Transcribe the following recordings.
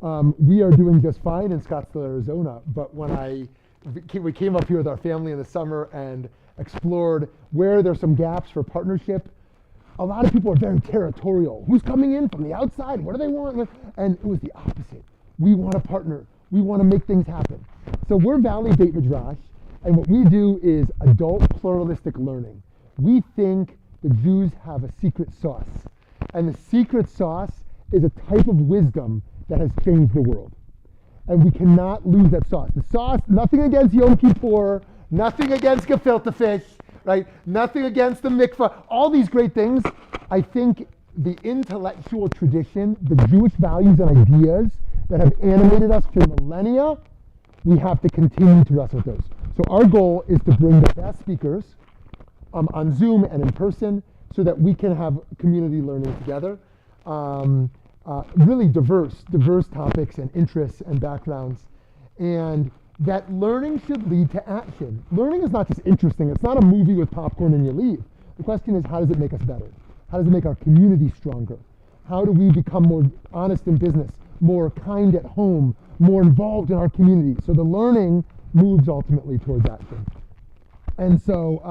We are doing just fine in Scottsdale, Arizona, but when we came up here with our family in the summer and explored where there's some gaps for partnership, a lot of people are very territorial. Who's coming in from the outside? What do they want? And it was the opposite. We want to partner. We want to make things happen. So we're Valley Beit Midrash, and what we do is adult pluralistic learning. We think the Jews have a secret sauce, and the secret sauce is a type of wisdom that has changed the world. And we cannot lose that sauce. The sauce, nothing against Yom Kippur, nothing against gefilte fish, right? Nothing against the mikvah, all these great things. I think the intellectual tradition, the Jewish values and ideas that have animated us for millennia, we have to continue to wrestle with those. So our goal is to bring the best speakers on Zoom and in person so that we can have community learning together. Really diverse topics and interests and backgrounds. And that learning should lead to action. Learning is not just interesting. It's not a movie with popcorn and you leave. The question is, how does it make us better? How does it make our community stronger? How do we become more honest in business, more kind at home, more involved in our community? So the learning moves ultimately towards action. And so,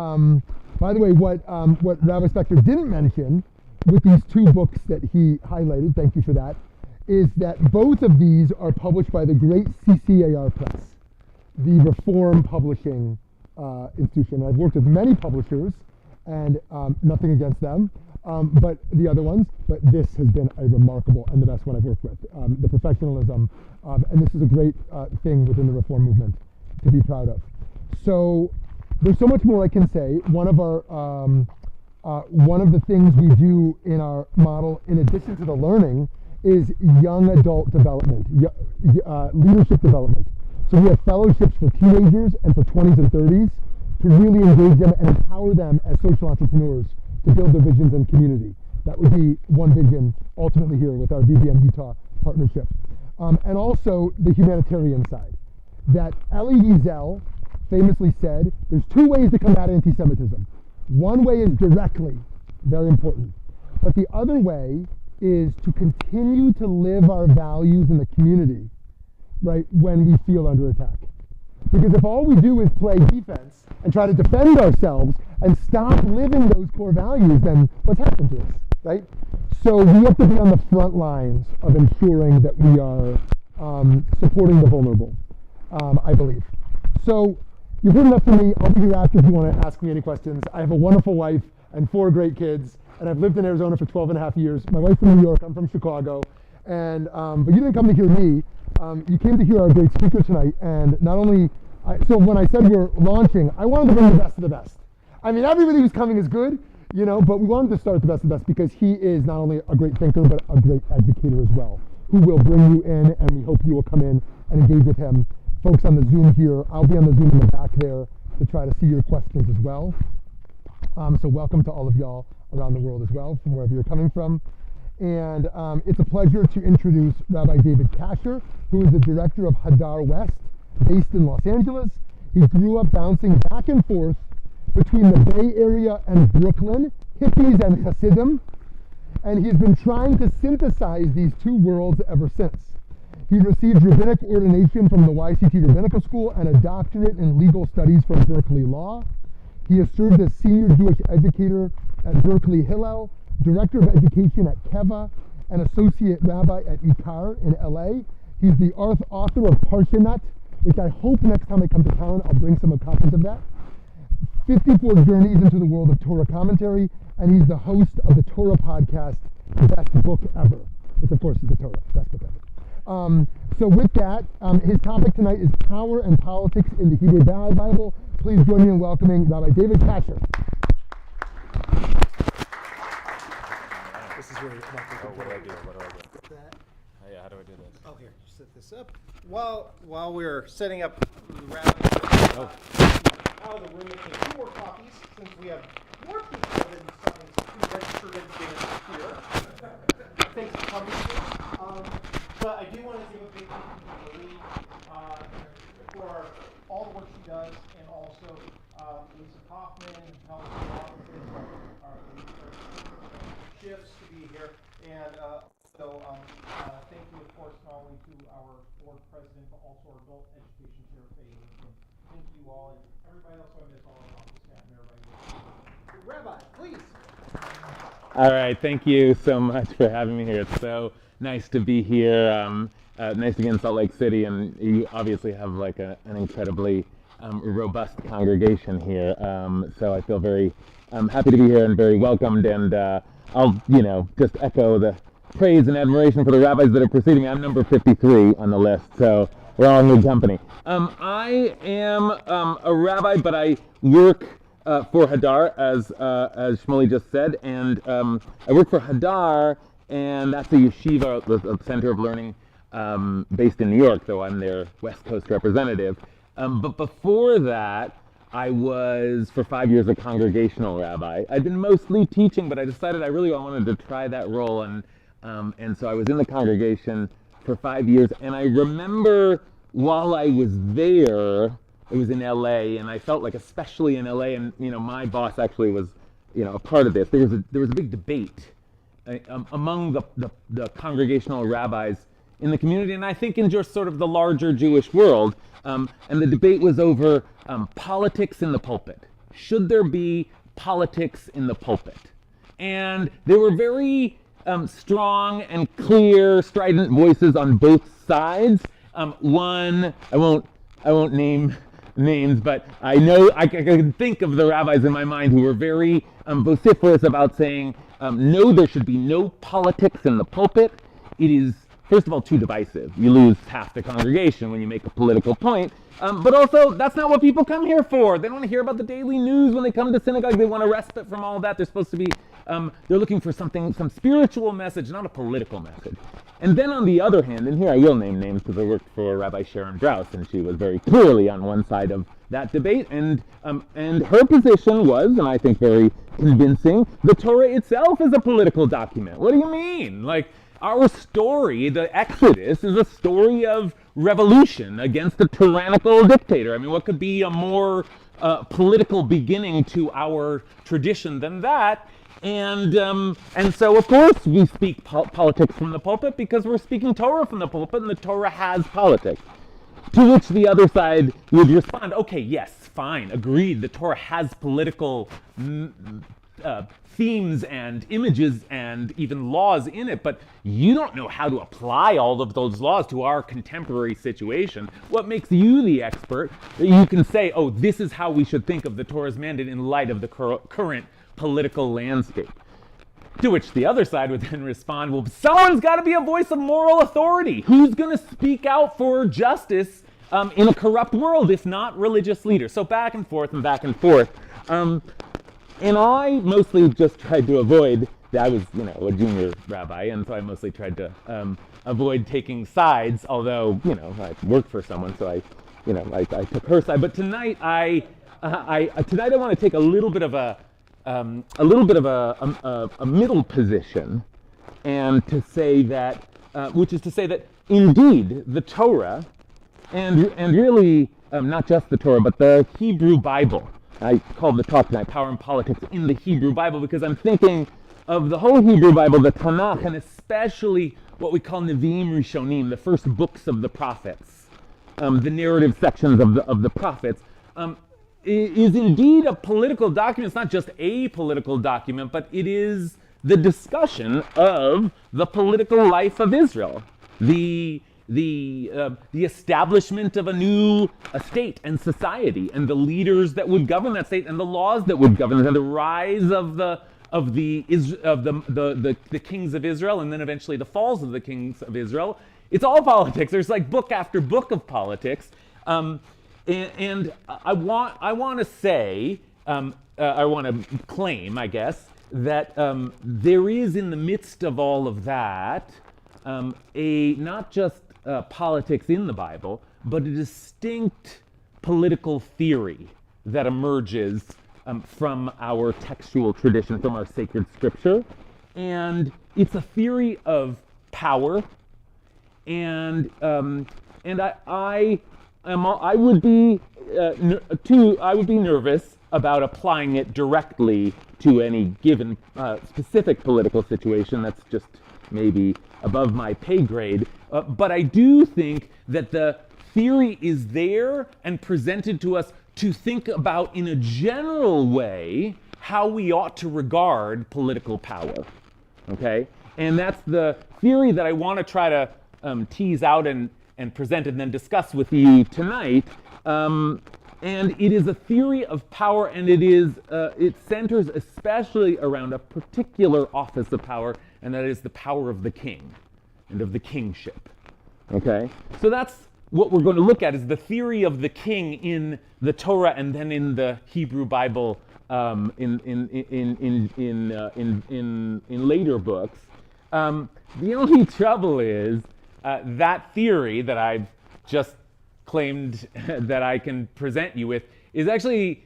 by the way, what Rabbi Spector didn't mention with these two books that he highlighted, thank you for that, is that both of these are published by the great CCAR Press, the Reform Publishing institution. I've worked with many publishers, and nothing against them, but the other ones, but this has been a remarkable and the best one I've worked with. The professionalism, and this is a great thing within the Reform movement to be proud of. So there's so much more I can say. One of the things we do in our model, in addition to the learning, is young adult development, leadership development. So we have fellowships for teenagers and for 20s and 30s to really engage them and empower them as social entrepreneurs to build their visions and community. That would be one vision ultimately here with our VBM Utah partnership. And also the humanitarian side. That Elie Wiesel famously said, there's two ways to combat anti-Semitism. One way is directly, very important. But the other way is to continue to live our values in the community, right, when we feel under attack. Because if all we do is play defense and try to defend ourselves and stop living those core values, then what's happened to us, right? So we have to be on the front lines of ensuring that we are supporting the vulnerable, I believe. So you've heard enough from me. I'll be here after if you want to ask me any questions. I have a wonderful wife and 4 great kids, and I've lived in Arizona for 12 and a half years. My wife's from New York, I'm from Chicago, and but you didn't come to hear me. You came to hear our great speaker tonight, and not only, so when I said we're launching, I wanted to bring the best of the best. I mean, everybody who's coming is good, you know, but we wanted to start the best of the best because he is not only a great thinker, but a great educator as well, who will bring you in, and we hope you will come in and engage with him. Folks on the Zoom here, I'll be on the Zoom in the back there to try to see your questions as well. So welcome to all of y'all around the world as well, from wherever you're coming from. And it's a pleasure to introduce Rabbi David Kasher, who is the director of Hadar West, based in Los Angeles. He grew up bouncing back and forth between the Bay Area and Brooklyn, hippies and Hasidim, and he's been trying to synthesize these two worlds ever since. He received rabbinic ordination from the YCT Rabbinical School and a doctorate in legal studies from Berkeley Law. He has served as senior Jewish educator at Berkeley Hillel, director of education at Keva, and associate rabbi at Ikar in LA. He's the author of Parshanut, which I hope next time I come to town I'll bring some copies of that. 54 Journeys into the World of Torah Commentary, and he's the host of the Torah podcast, Best Book Ever, which of course is the Torah, Best Book Ever. So with that, his topic tonight is power and politics in the Hebrew Bible. Please join me in welcoming Rabbi David Kasher. This is where you're about to Oh, what do I do? that. Oh, yeah, how do I do this? Oh, here, just set this up. While we're setting up the round, out of the room, take 2 more copies, since we have more people than who registered educators here. Thanks for coming. But I do want to give a big thank you to Lee for all the work she does, and also Lisa Kaufman and Helen our shifts to be here, and So thank you, of course, not only to our board president, but also our adult education chair, Faye. And thank you all, and everybody else on this, all our office staff and everybody. Rabbi, please. All right, thank you so much for having me here. It's so nice to be here. Nice to be in Salt Lake City, and you obviously have like an incredibly robust congregation here. So I feel very happy to be here and very welcomed. And I'll, just echo the praise and admiration for the rabbis that are preceding me. I'm number 53 on the list, so we're all in good company. I am a rabbi, but I work for Hadar, as Shmuley just said, and I work for Hadar, and that's a yeshiva, a center of learning based in New York, though I'm their West Coast representative. But before that, I was for 5 years a congregational rabbi. I'd been mostly teaching, but I decided I really wanted to try that role, and so I was in the congregation for 5 years. And I remember while I was there, it was in LA, and I felt like, especially in LA, and my boss actually was, a part of this. There was a big debate among the congregational rabbis in the community, and I think in just sort of the larger Jewish world. And the debate was over politics in the pulpit. Should there be politics in the pulpit? And there were very strong and clear, strident voices on both sides. One, I won't name names, but I know I can think of the rabbis in my mind who were very vociferous about saying, no, there should be no politics in the pulpit. It is, first of all, too divisive. You lose half the congregation when you make a political point. But also, that's not what people come here for. They don't want to hear about the daily news when they come to synagogue. They want a respite from all of that. They're supposed to be, they're looking for some spiritual message, not a political message. And then on the other hand, and here I will name names because I worked for Rabbi Sharon Brous, and she was very clearly on one side of that debate, and her position was, and I think very convincing, the Torah itself is a political document. What do you mean? Like, our story, the Exodus, is a story of revolution against a tyrannical dictator. I mean, what could be a more political beginning to our tradition than that? And so, of course, we speak politics from the pulpit because we're speaking Torah from the pulpit, and the Torah has politics. To which the other side would respond, okay, yes, fine, agreed, the Torah has political themes and images and even laws in it, but you don't know how to apply all of those laws to our contemporary situation. What makes you the expert that you can say, oh, this is how we should think of the Torah's mandate in light of the current political landscape? To which the other side would then respond, well, someone's got to be a voice of moral authority. Who's going to speak out for justice in a corrupt world, if not religious leaders? So back and forth and back and forth. And I mostly just tried to avoid, I was, a junior rabbi, and so I mostly tried to avoid taking sides, although, I worked for someone, so I took her side. But tonight I want to take a little bit of a middle position, and to say that, which is to say that indeed the Torah, and really not just the Torah, but the Hebrew Bible. I called the talk tonight Power and Politics in the Hebrew Bible because I'm thinking of the whole Hebrew Bible, the Tanakh, and especially what we call Nevi'im Rishonim, the first books of the prophets, the narrative sections of the prophets, is indeed a political document. It's not just a political document, but it is the discussion of the political life of Israel, the establishment of a new state and society, and the leaders that would govern that state, and the laws that would govern it, and the rise of the kings of Israel, and then eventually the falls of the kings of Israel. It's all politics. There's like book after book of politics, and I want to say, I want to claim, I guess, that there is in the midst of all of that not just politics in the Bible, but a distinct political theory that emerges from our textual tradition, from our sacred scripture. And it's a theory of power, and I would be nervous about applying it directly to any given specific political situation. That's just maybe above my pay grade, but I do think that the theory is there and presented to us to think about in a general way how we ought to regard political power, okay? And that's the theory that I want to try to tease out and present and then discuss with you tonight. And it is a theory of power, and it centers especially around a particular office of power, and that is the power of the king and of the kingship, okay? So that's what we're going to look at, is the theory of the king in the Torah and then in the Hebrew Bible in later books. The only trouble is that theory that I've just claimed that I can present you with is actually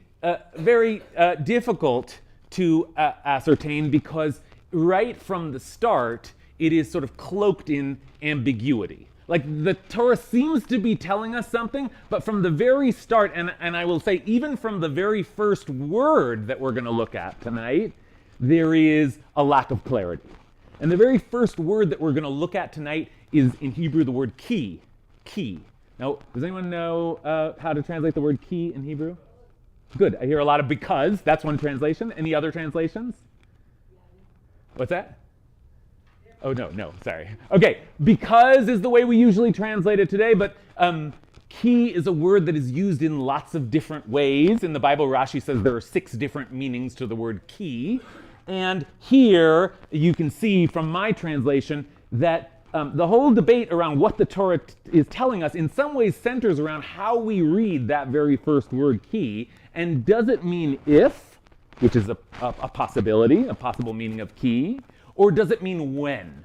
very difficult to ascertain, because right from the start it is sort of cloaked in ambiguity. Like, the Torah seems to be telling us something, but from the very start, and I will say even from the very first word that we're going to look at tonight, there is a lack of clarity. And the very first word that we're going to look at tonight is in Hebrew the word ki. Ki. Now, does anyone know how to translate the word ki in Hebrew? Good. I hear a lot of because. That's one translation. Any other translations? What's that? Oh, no, sorry. Okay, because is the way we usually translate it today, but ki is a word that is used in lots of different ways. In the Bible, Rashi says there are 6 different meanings to the word ki. And here you can see from my translation that the whole debate around what the Torah is telling us in some ways centers around how we read that very first word ki, and does it mean if, which is a possibility, a possible meaning of ki, or does it mean when?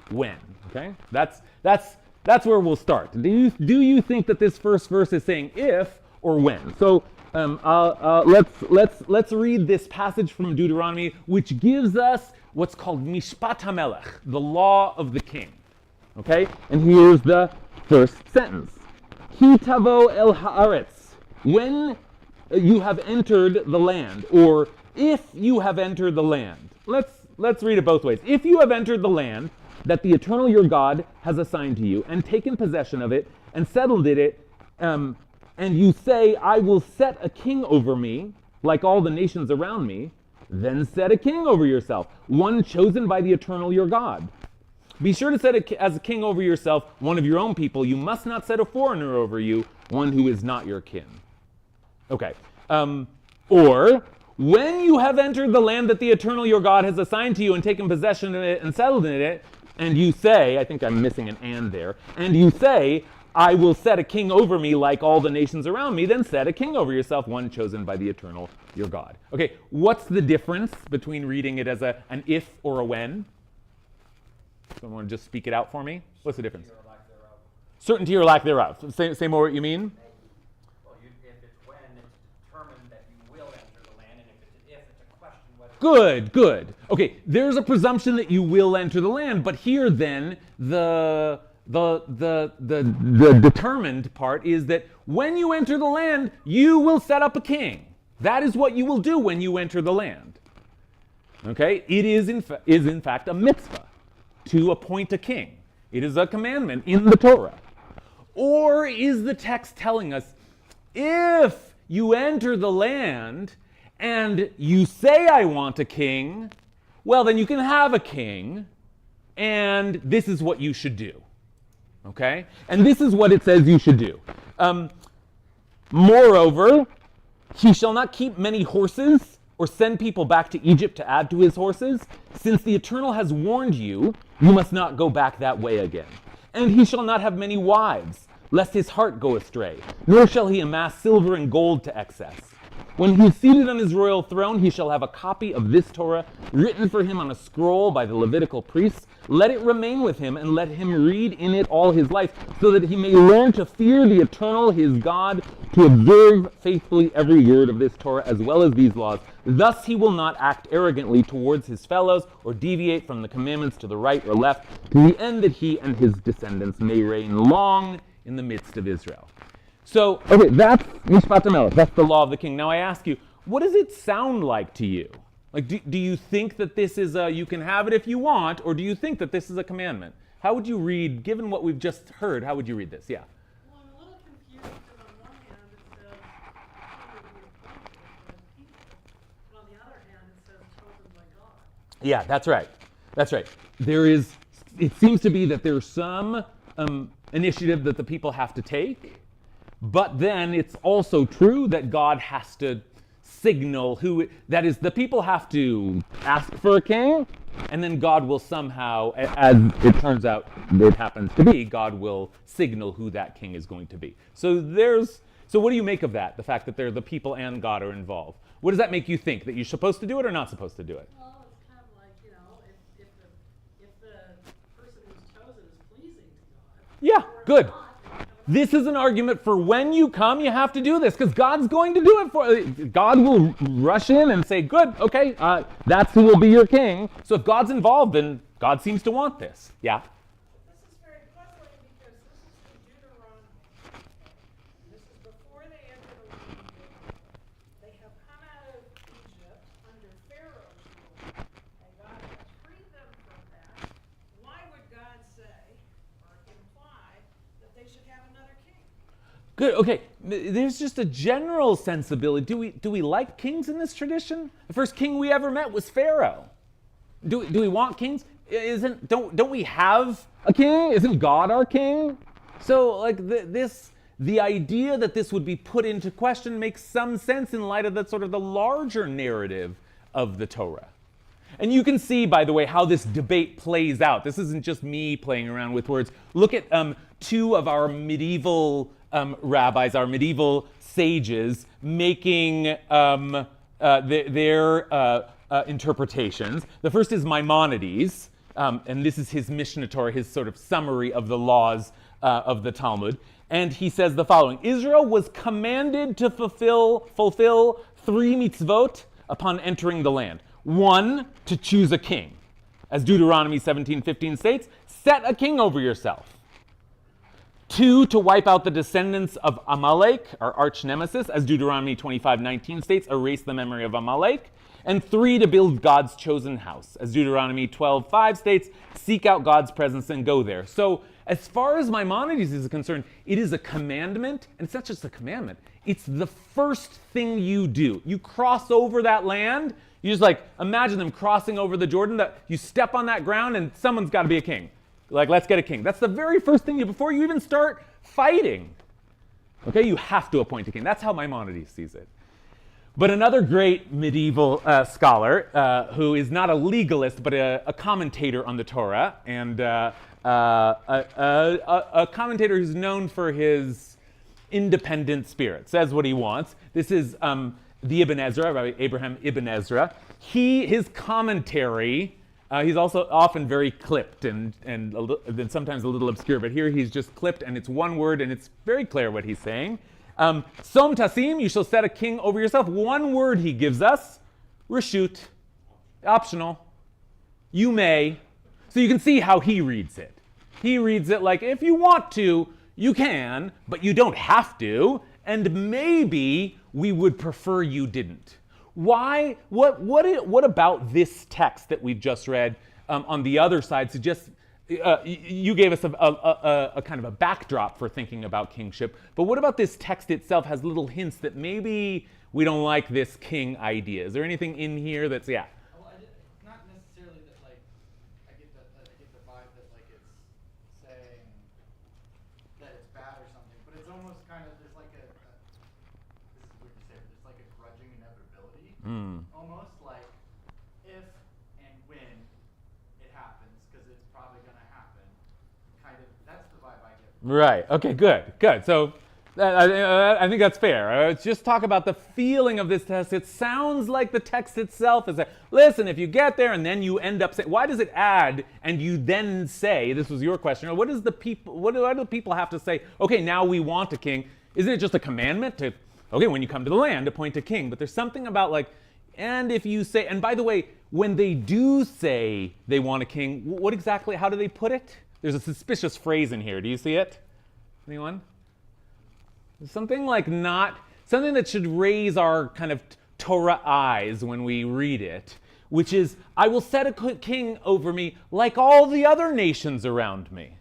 When, okay? That's where we'll start. Do you think that this first verse is saying if or when? So let's read this passage from Deuteronomy, which gives us what's called Mishpat HaMelech, the law of the king. Okay? And here's the first sentence. Ki tavo el haaretz, when you have entered the land, or if you have entered the land. Let's read it both ways. If you have entered the land that the Eternal your God has assigned to you, and taken possession of it, and settled it, and you say, I will set a king over me, like all the nations around me, then set a king over yourself, one chosen by the Eternal your God. Be sure to set as a king over yourself one of your own people. You must not set a foreigner over you, one who is not your kin. Okay. Or, when you have entered the land that the Eternal your God has assigned to you and taken possession of it and settled in it, and you say, I think I'm missing an and there, and you say, I will set a king over me like all the nations around me, then set a king over yourself, one chosen by the Eternal your God. Okay, what's the difference between reading it as an if or a when? Someone just speak it out for me? What's the difference? Certainty or lack thereof. Say more what you mean? If it's when, it's determined that you will enter the land, and if it's an if, it's a question whether... Good. Okay, there's a presumption that you will enter the land, but here then, the determined part is that when you enter the land, you will set up a king. That is what you will do when you enter the land. Okay, it is in fact a mitzvah to appoint a king. It is a commandment in the Torah. Or is the text telling us, if you enter the land and you say, I want a king, well, then you can have a king, and this is what you should do. Okay? And this is what it says you should do. Moreover, he shall not keep many horses or send people back to Egypt to add to his horses. Since the Eternal has warned you, you must not go back that way again. And he shall not have many wives, lest his heart go astray, nor shall he amass silver and gold to excess. When he is seated on his royal throne, he shall have a copy of this Torah written for him on a scroll by the Levitical priests. Let it remain with him, and let him read in it all his life, so that he may learn to fear the Eternal, his God, to observe faithfully every word of this Torah, as well as these laws. Thus he will not act arrogantly towards his fellows, or deviate from the commandments to the right or left, to the end that he and his descendants may reign long in the midst of Israel. So, okay, that's Mishpat HaMelech. That's the law of the king. Now I ask you, what does it sound like to you? Like, do you think that this is a you can have it if you want, or do you think that this is a commandment? How would you read, given what we've just heard, how would you read this? Yeah. Well, I'm a little confused because on one hand it says he will be appointed by the people, but on the other hand it says chosen by God. Yeah, that's right. That's right. It seems to be that there's some initiative that the people have to take, but then it's also true that God has to signal that is, the people have to ask for a king, and then God will somehow, as it turns out it happens to be, God will signal who that king is going to be. So what do you make of that, the fact that the people and God are involved? What does that make you think? That you're supposed to do it or not supposed to do it? Well, it's kind of like, if the person who's chosen is pleasing to God. Yeah, or good. not, This is an argument for when you come, you have to do this, because God's going to do it for you. God will rush in and say, good, okay, that's who will be your king. So if God's involved, then God seems to want this. Yeah? This is very puzzling because this is in Deuteronomy. This is before they enter the land of Egypt. They have come out of Egypt under Pharaoh's rule, and God has freed them from that. Why would God say or imply that they should have another king? Good, okay. There's just a general sensibility. Do we like kings in this tradition? The first king we ever met was Pharaoh. Do we want kings? Don't we have a king? Isn't God our king? So like the idea that this would be put into question makes some sense in light of that sort of the larger narrative of the Torah. And you can see, by the way, how this debate plays out. This isn't just me playing around with words. Look at two of our medieval rabbis, our medieval sages, making their interpretations. The first is Maimonides, and this is his Mishnah Torah, his sort of summary of the laws of the Talmud. And he says the following: Israel was commanded to fulfill 3 mitzvot upon entering the land. 1, to choose a king. As Deuteronomy 17:15 states, set a king over yourself. 2, to wipe out the descendants of Amalek, our arch nemesis, as Deuteronomy 25:19 states, erase the memory of Amalek. And 3, to build God's chosen house, as Deuteronomy 12:5 states, seek out God's presence and go there. So as far as Maimonides is concerned, it is a commandment, and it's not just a commandment, it's the first thing you do. You cross over that land, you just like imagine them crossing over the Jordan, that you step on that ground and someone's got to be a king. Like, let's get a king. That's the very first thing before you even start fighting. Okay, you have to appoint a king. That's how Maimonides sees it. But another great medieval scholar, who is not a legalist but a commentator on the Torah, and a commentator who's known for his independent spirit, says what he wants. This is the Ibn Ezra, Rabbi Abraham Ibn Ezra. His commentary, he's also often very clipped and sometimes a little obscure, but here he's just clipped and it's one word and it's very clear what he's saying. Som tasim, you shall set a king over yourself. One word he gives us, reshut, optional. You may. So you can see how he reads it. He reads it like, if you want to, you can, but you don't have to, and maybe we would prefer you didn't. Why? What about this text that we've just read on the other side suggests? You gave us a kind of a backdrop for thinking about kingship, but what about this text itself has little hints that maybe we don't like this king idea? Is there anything in here that's, yeah? Well, not necessarily that, like, I get the vibe that, like, it's saying that it's bad or something, but it's almost kind of, there's like this is weird to say, but there's like a grudging inevitability, almost like if and when it happens, because it's probably going to happen, kind of, that's the vibe I get. Right. Okay, good. So I think that's fair. Let's just talk about the feeling of this text. It sounds like the text itself is that, listen, if you get there and then you end up saying, why does it add and you then say, this was your question, or what do the people have to say, okay, now we want a king? Isn't it just a commandment to, okay, when you come to the land, appoint a king? But there's something about like, and if you say, and by the way, when they do say they want a king, what exactly, how do they put it? There's a suspicious phrase in here. Do you see it? Anyone? Something like something that should raise our kind of Torah eyes when we read it. which is, I will set a king over me like all the other nations around me.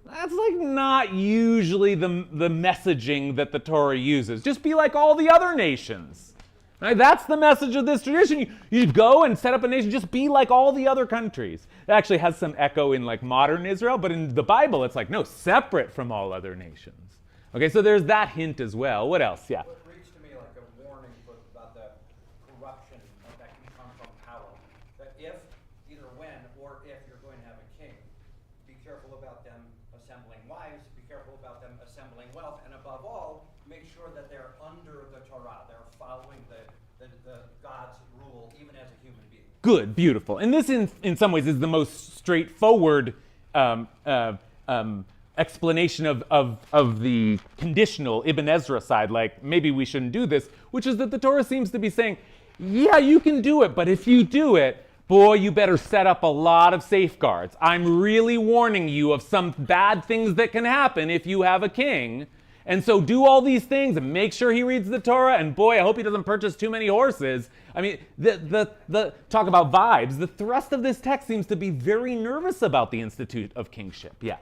That's like not usually the messaging that the Torah uses. Just be like all the other nations. Right? That's the message of this tradition. You go and set up a nation, just be like all the other countries. It actually has some echo in like modern Israel, but in the Bible it's like, no, separate from all other nations. Okay, so there's that hint as well. What else? Yeah. What reads to me like a warning about the corruption that can come from power. That if, either when or if you're going to have a king, be careful about them assembling wives, be careful about them assembling wealth, and above all, make sure that they're under the Torah. They're following the God's rule, even as a human being. Good, beautiful. And this, in some ways, is the most straightforward explanation of the conditional Ibn Ezra side, like maybe we shouldn't do this, which is that the Torah seems to be saying, yeah, you can do it, but if you do it, boy, you better set up a lot of safeguards. I'm really warning you of some bad things that can happen if you have a king. And so do all these things and make sure he reads the Torah, and boy, I hope he doesn't purchase too many horses. I mean, the talk about vibes, the thrust of this text seems to be very nervous about the institute of kingship. Yeah.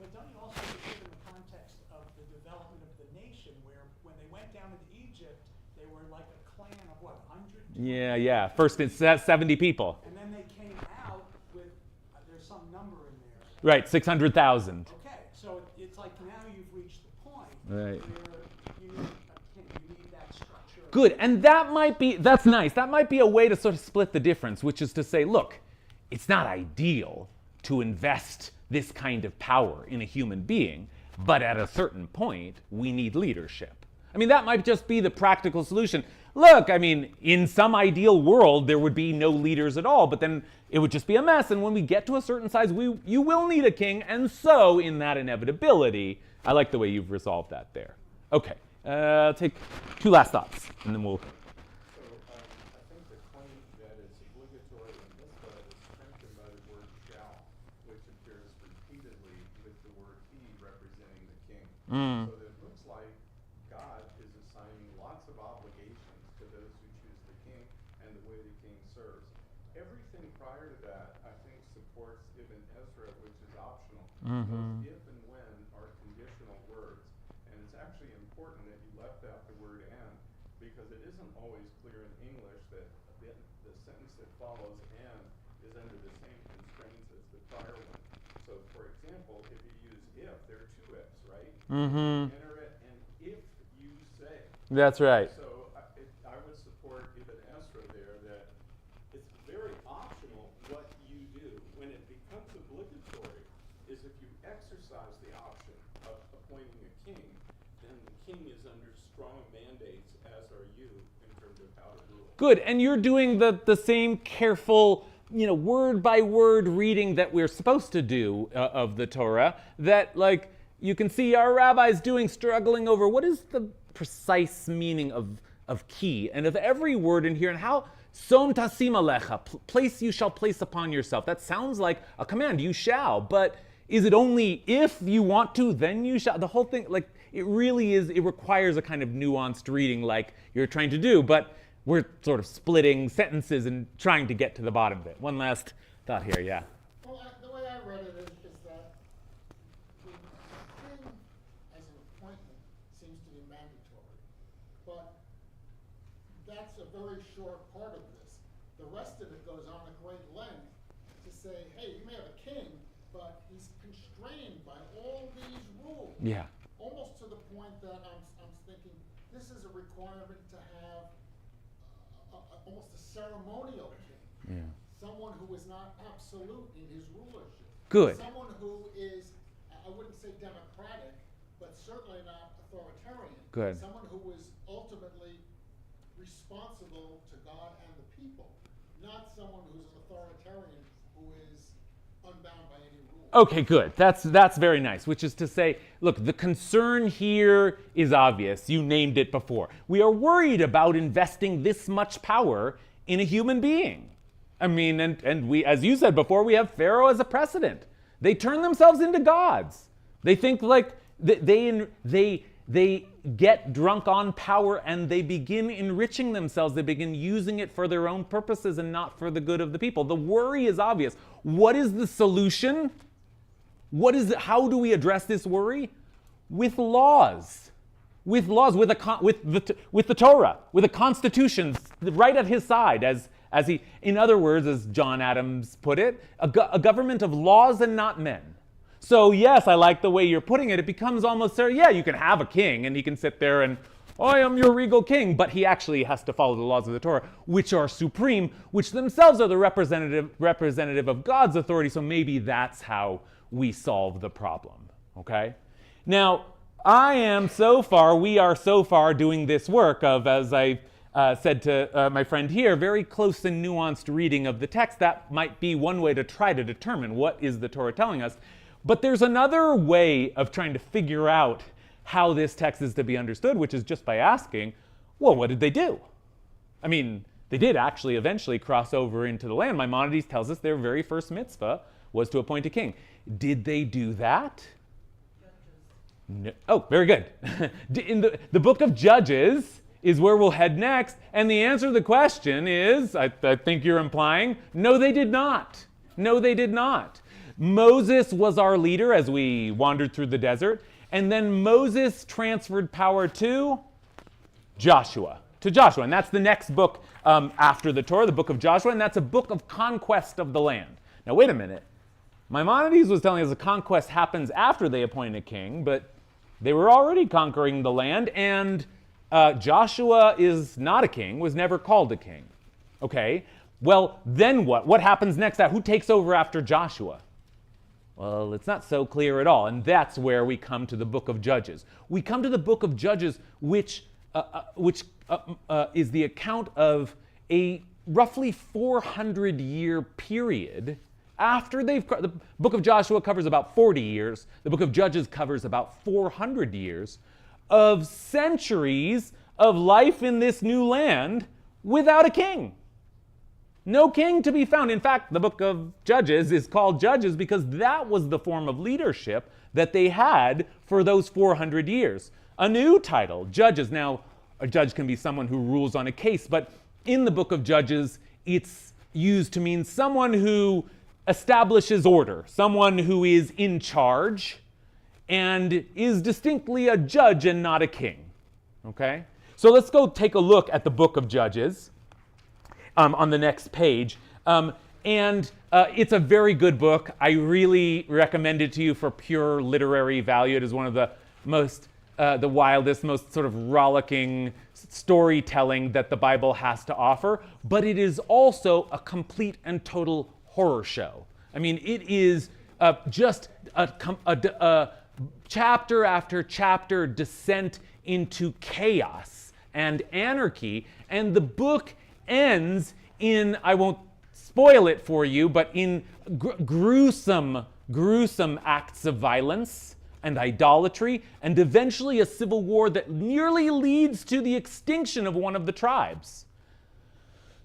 But don't you also consider the context of the development of the nation, where when they went down into Egypt, they were like a clan of what, 100? Yeah. First it's 70 people. And then they came out with, there's some number in there. Right, 600,000. Okay, so it's like now you've reached the point Right. where you need that structure. Good, and that's nice. That might be a way to sort of split the difference, which is to say, look, it's not ideal to invest this kind of power in a human being, but at a certain point, we need leadership. I mean, that might just be the practical solution. Look, I mean, in some ideal world, there would be no leaders at all, but then it would just be a mess, and when we get to a certain size, you will need a king, and so in that inevitability, I like the way you've resolved that there. Okay, I'll take two last thoughts, and then we'll... So I think the claim that it's obligatory in this way is strengthened by the word shall, which appears repeatedly with the word he representing the king. So it looks like God is assigning lots of obligations to those who choose the king and the way the king serves. Everything prior to that, I think, supports Ibn Ezra, which is optional. Those if and when are conditional words. And it's actually important that you left out the word and, because it isn't always clear in English that the sentence that follows and is under the same constraints as the prior one. So, for example, if you use if, there are two ifs, right? Enter it, and if you say. That's right. So I would support Ibn Ezra there that it's very optional what you do. When it becomes obligatory is if you exercise the option of appointing a king, then the king is under strong mandates, as are you, in terms of how to rule. Good, and you're doing the same careful, word by word reading that we're supposed to do of the Torah, that like you can see our rabbis doing, struggling over what is the precise meaning of key and of every word in here, and how som tasim alecha, place you shall place upon yourself. That sounds like a command, you shall, but is it only if you want to, then you shall? The whole thing, like, it really is, it requires a kind of nuanced reading like you're trying to do, but we're sort of splitting sentences and trying to get to the bottom of it. One last thought here, yeah. Well, the way I read it is that the king as an appointment seems to be mandatory, but that's a very short part of this. The rest of it goes on at great length to say, hey, you may have a king, but he's constrained by all these rules. Yeah. Almost to the point that I'm thinking this is a requirement to have almost a ceremonial king. Yeah. Someone who is not absolute in his rulership. Good. Someone who is, I wouldn't say democratic, but certainly not authoritarian. Good. Someone who is ultimately responsible to God and the people, not someone who's an authoritarian who is unbound by any rule. Okay, good. That's very nice, which is to say, look, the concern here is obvious. You named it before. We are worried about investing this much power in a human being. I mean, and we, as you said before, we have Pharaoh as a precedent. They turn themselves into gods. They think like they they get drunk on power and they begin enriching themselves. They begin using it for their own purposes and not for the good of the people. The worry is obvious. What is the solution? How do we address this worry? With laws. With laws, with the Torah, with a constitution right at his side, as he, in other words, as John Adams put it, a government of laws and not men. So yes, I like the way you're putting it. It becomes almost, yeah, you can have a king and he can sit there and, I am your regal king, but he actually has to follow the laws of the Torah, which are supreme, which themselves are the representative of God's authority. So maybe that's how we solve the problem, okay? Now, we are so far doing this work of, as I said to my friend here, very close and nuanced reading of the text. That might be one way to try to determine what is the Torah telling us. But there's another way of trying to figure out how this text is to be understood, which is just by asking, well, what did they do? I mean, they did actually eventually cross over into the land. Maimonides tells us their very first mitzvah was to appoint a king. Did they do that? No. Oh, very good. In the book of Judges is where we'll head next, and the answer to the question is, I think you're implying, no, they did not. No, they did not. Moses was our leader as we wandered through the desert, and then Moses transferred power to Joshua. And that's the next book after the Torah, the book of Joshua, and that's a book of conquest of the land. Now, wait a minute. Maimonides was telling us the conquest happens after they appoint a king, but they were already conquering the land, and Joshua is not a king, was never called a king. Okay, well, then what? What happens next? Who takes over after Joshua? Well, it's not so clear at all, and that's where we come to the book of Judges. We come to the book of Judges, which is the account of a roughly 400-year period after the book of Joshua covers about 40 years. The book of Judges covers about 400 years of centuries of life in this new land without a king. No king to be found. In fact, the book of Judges is called Judges because that was the form of leadership that they had for those 400 years. A new title, Judges. Now, a judge can be someone who rules on a case, but in the book of Judges, it's used to mean someone who establishes order, someone who is in charge and is distinctly a judge and not a king. Okay? So let's go take a look at the book of Judges. On the next page. It's a very good book. I really recommend it to you for pure literary value. It is one of the most, the wildest, most sort of rollicking storytelling that the Bible has to offer. But it is also a complete and total horror show. I mean, it is just a chapter after chapter descent into chaos and anarchy. And the book ends in, I won't spoil it for you, but in gruesome acts of violence and idolatry, and eventually a civil war that nearly leads to the extinction of one of the tribes.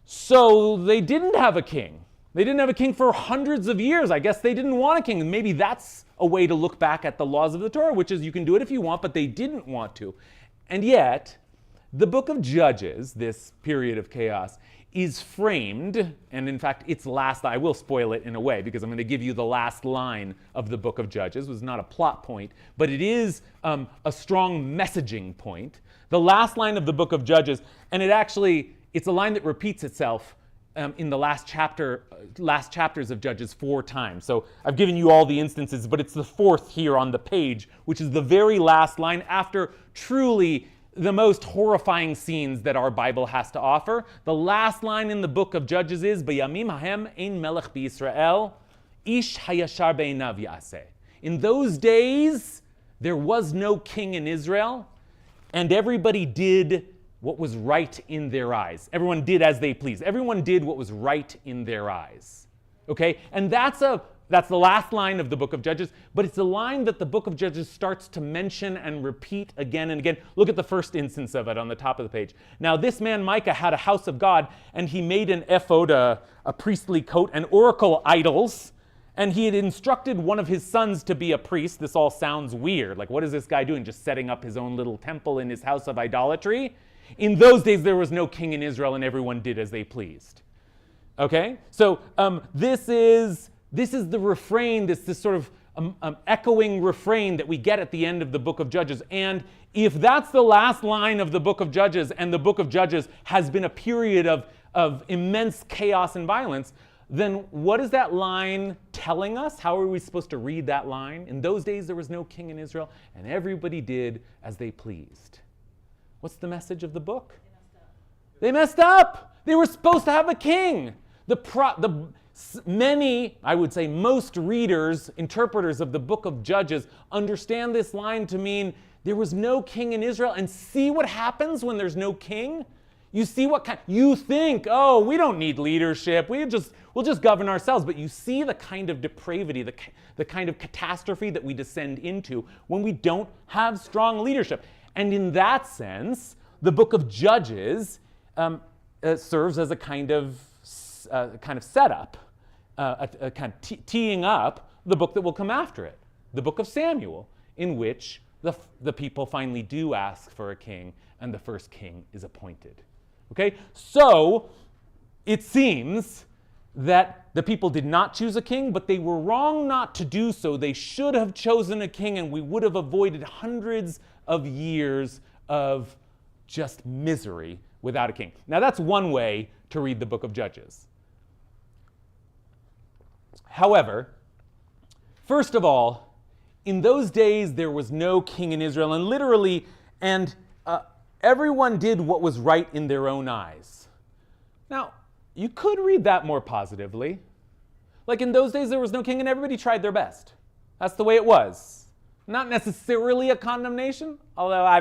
So they didn't have a king. They didn't have a king for hundreds of years. I guess they didn't want a king. And maybe that's a way to look back at the laws of the Torah, which is you can do it if you want, but they didn't want to. And yet, the book of Judges, this period of chaos, is framed, and in fact, its last, I will spoil it in a way because I'm going to give you the last line of the book of Judges. It was not a plot point, but it is a strong messaging point. The last line of the book of Judges, and it's a line that repeats itself in the last chapters of Judges 4 times. So I've given you all the instances, but it's the fourth here on the page, which is the very last line after truly the most horrifying scenes that our Bible has to offer. The last line in the book of Judges is, B'yamim hahem ein melech b'Yisrael, ish hayashar be'einav yaseh. In those days, there was no king in Israel, and everybody did what was right in their eyes. Everyone did as they pleased. Everyone did what was right in their eyes. Okay? And that's the last line of the book of Judges, but it's a line that the book of Judges starts to mention and repeat again and again. Look at the first instance of it on the top of the page. Now, this man Micah had a house of God, and he made an ephod, a priestly coat, and oracle idols, and he had instructed one of his sons to be a priest. This all sounds weird. Like, what is this guy doing? Just setting up his own little temple in his house of idolatry? In those days, there was no king in Israel, and everyone did as they pleased. Okay? So this is the refrain, this sort of echoing refrain that we get at the end of the book of Judges. And if that's the last line of the book of Judges, and the book of Judges has been a period of immense chaos and violence, then what is that line telling us? How are we supposed to read that line? In those days, there was no king in Israel, and everybody did as they pleased. What's the message of the book? They messed up. They were supposed to have a king. Many, I would say most readers, interpreters of the book of Judges understand this line to mean there was no king in Israel, and see what happens when there's no king? You see what kind, you think, oh, we don't need leadership, we'll just govern ourselves. But you see the kind of depravity, the kind of catastrophe that we descend into when we don't have strong leadership. And in that sense, the book of Judges serves as a kind of setup, a kind of teeing up the book that will come after it, the book of Samuel, in which the people finally do ask for a king, and the first king is appointed. Okay, so it seems that the people did not choose a king, but they were wrong not to do so. They should have chosen a king, and we would have avoided hundreds of years of just misery without a king. Now, that's one way to read the book of Judges. However, first of all, in those days there was no king in Israel, and literally, everyone did what was right in their own eyes. Now, you could read that more positively. Like, in those days there was no king and everybody tried their best. That's the way it was. Not necessarily a condemnation, although I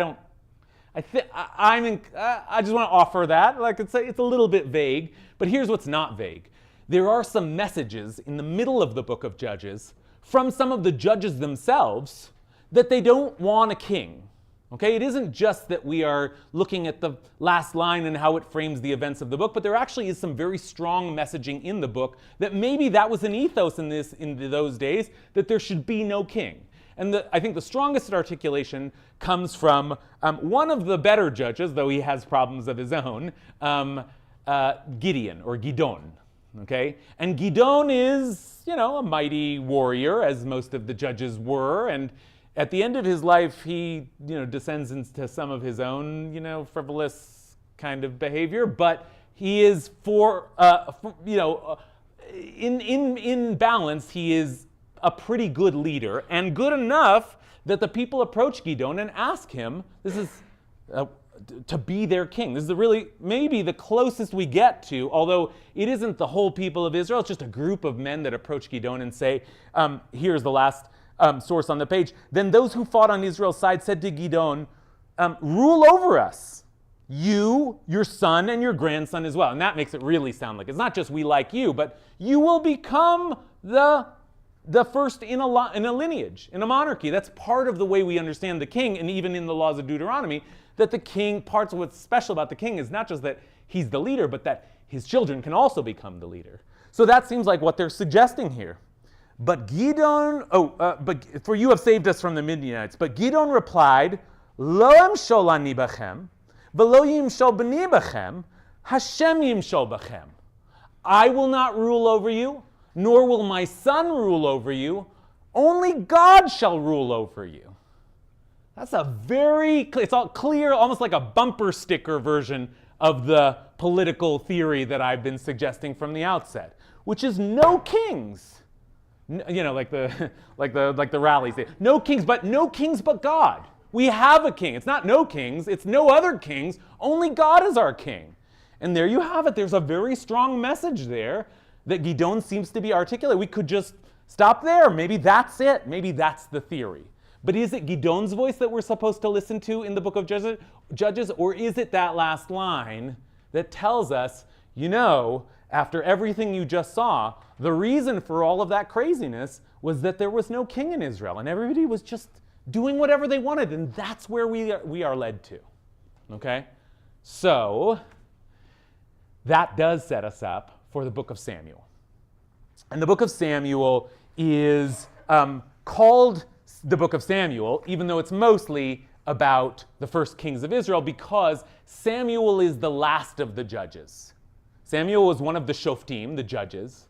just want to offer that. Like, it's a little bit vague, but here's what's not vague. There are some messages in the middle of the book of Judges from some of the judges themselves that they don't want a king. Okay, it isn't just that we are looking at the last line and how it frames the events of the book, but there actually is some very strong messaging in the book that maybe that was an ethos in those days, that there should be no king. And I think the strongest articulation comes from one of the better judges, though he has problems of his own, Gideon, or Gidon. Okay, and Gidon is, a mighty warrior, as most of the judges were, and at the end of his life, he, descends into some of his own, frivolous kind of behavior. But he is in balance, he is a pretty good leader, and good enough that the people approach Gidon and ask him, to be their king. This is really maybe the closest we get to, although it isn't the whole people of Israel. It's just a group of men that approach Gidon and say, here's the last source on the page. Then those who fought on Israel's side said to Gidon, rule over us, you, your son, and your grandson as well. And that makes it really sound like it's not just we like you, but you will become the first in a lineage, in a monarchy. That's part of the way we understand the king, and even in the laws of Deuteronomy, that the king, parts of what's special about the king is not just that he's the leader, but that his children can also become the leader. So that seems like what they're suggesting here. But Gidon, but for you have saved us from the Midianites. But Gidon replied, Lo yimshol ani bachem, v'lo yimshol b'ni bachem, Hashem yimshol bachem. I will not rule over you, nor will my son rule over you. Only God shall rule over you. That's it's all clear, almost like a bumper sticker version of the political theory that I've been suggesting from the outset, which is no kings. Like the rallies. No kings but God. We have a king. It's not no kings, it's no other kings. Only God is our king. And there you have it. There's a very strong message there that Gidon seems to be articulating. We could just stop there. Maybe that's it. Maybe that's the theory. But is it Gidon's voice that we're supposed to listen to in the book of Judges, or is it that last line that tells us, after everything you just saw, the reason for all of that craziness was that there was no king in Israel, and everybody was just doing whatever they wanted, and that's where we are led to. Okay? So, that does set us up for the book of Samuel. And the book of Samuel is called the book of Samuel, even though it's mostly about the first kings of Israel, because Samuel is the last of the judges. Samuel was one of the shoftim, the judges,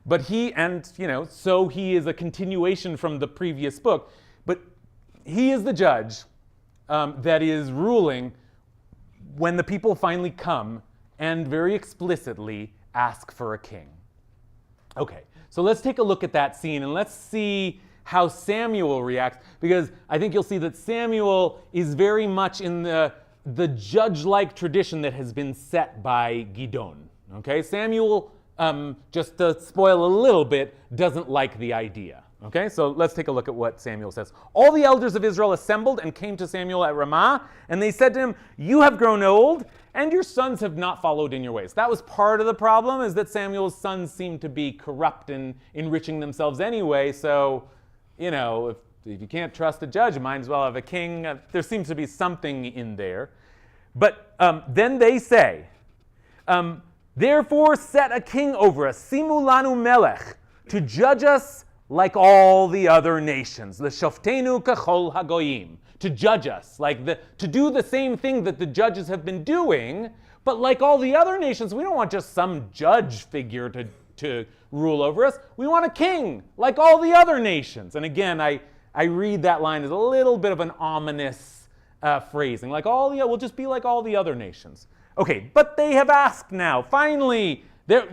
but so he is a continuation from the previous book, but he is the judge that is ruling when the people finally come and very explicitly ask for a king. Okay, so let's take a look at that scene and let's see how Samuel reacts, because I think you'll see that Samuel is very much in the judge-like tradition that has been set by Gidon. Okay, Samuel, just to spoil a little bit, doesn't like the idea. Okay, so let's take a look at what Samuel says. All the elders of Israel assembled and came to Samuel at Ramah, and they said to him, "You have grown old, and your sons have not followed in your ways." That was part of the problem, is that Samuel's sons seemed to be corrupt and enriching themselves anyway, so, if you can't trust a judge, you might as well have a king. There seems to be something in there. But then they say, "Therefore set a king over us, simu lanu melech, to judge us like all the other nations, l'shoftenu kachol hagoyim," to judge us, to do the same thing that the judges have been doing, but like all the other nations. We don't want just some judge figure to rule over us. We want a king, like all the other nations. And again, I read that line as a little bit of an ominous phrasing, we'll just be like all the other nations. Okay, but they have asked now. Finally,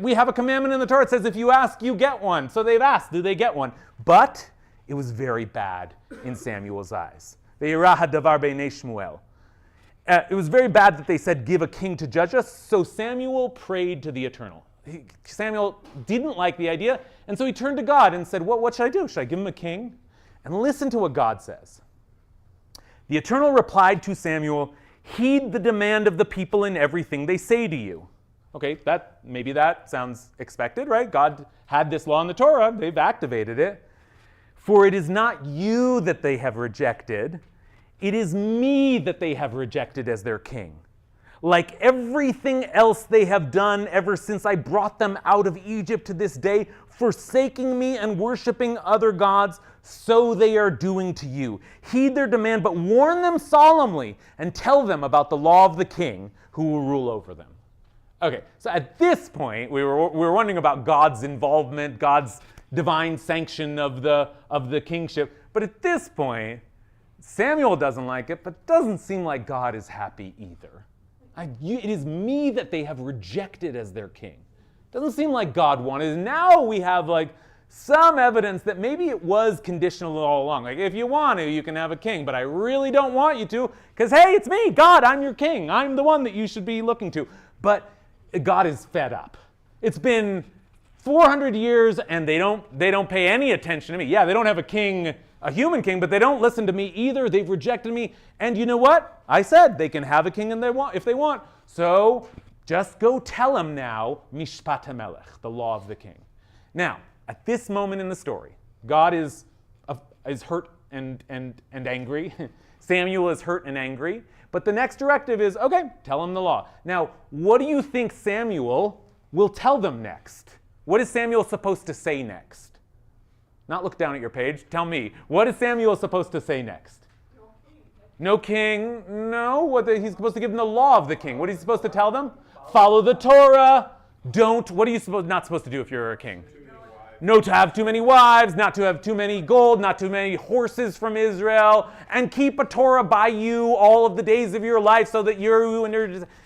we have a commandment in the Torah that says if you ask, you get one. So they've asked, do they get one? But it was very bad in Samuel's eyes. Ve'yirah hadavar b'nei Shmuel. It was very bad that they said, give a king to judge us. So Samuel prayed to the Eternal. Samuel didn't like the idea, and so he turned to God and said, what should I do? Should I give him a king? And listen to what God says. The Eternal replied to Samuel, "Heed the demand of the people in everything they say to you." Okay, maybe that sounds expected, right? God had this law in the Torah. They've activated it. "For it is not you that they have rejected. It is me that they have rejected as their king. Like everything else they have done ever since I brought them out of Egypt to this day, forsaking me and worshiping other gods, so they are doing to you. Heed their demand, but warn them solemnly and tell them about the law of the king who will rule over them." Okay, so at this point, we were wondering about God's involvement, God's divine sanction of the kingship. But at this point, Samuel doesn't like it, but doesn't seem like God is happy either. It is me that they have rejected as their king. Doesn't seem like God wanted it. Now we have some evidence that maybe it was conditional all along. If you want to, you can have a king, but I really don't want you to, because hey, it's me, God, I'm your king. I'm the one that you should be looking to. But God is fed up. It's been 400 years and they don't pay any attention to me. Yeah, they don't have a king, a human king, but they don't listen to me either. They've rejected me. And you know what? I said they can have a king if they want. So just go tell them now, Mishpat HaMelech, the law of the king. Now, at this moment in the story, God is hurt and angry. Samuel is hurt and angry. But the next directive is, okay, tell them the law. Now, what do you think Samuel will tell them next? What is Samuel supposed to say next? Not look down at your page. Tell me. What is Samuel supposed to say next? No king. No. He's supposed to give them the law of the king. What is he supposed to tell them? Follow the Torah. What are you not supposed to do if you're a king? No to have too many wives, not to have too many gold, not too many horses from Israel, and keep a Torah by you all of the days of your life so that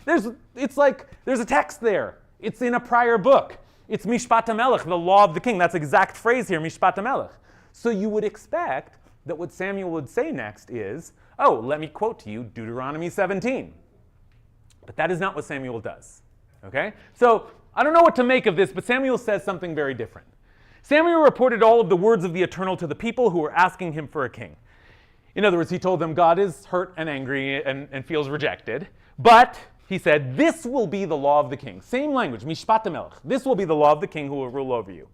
there's a text there. It's in a prior book. It's Mishpat HaMelech, the law of the king. That's the exact phrase here, Mishpat HaMelech. So you would expect that what Samuel would say next is, let me quote to you Deuteronomy 17. But that is not what Samuel does. Okay? So I don't know what to make of this, but Samuel says something very different. Samuel reported all of the words of the Eternal to the people who were asking him for a king. In other words, he told them God is hurt and angry and feels rejected. But he said, this will be the law of the king. Same language, Mishpat HaMelech. This will be the law of the king who will rule over you.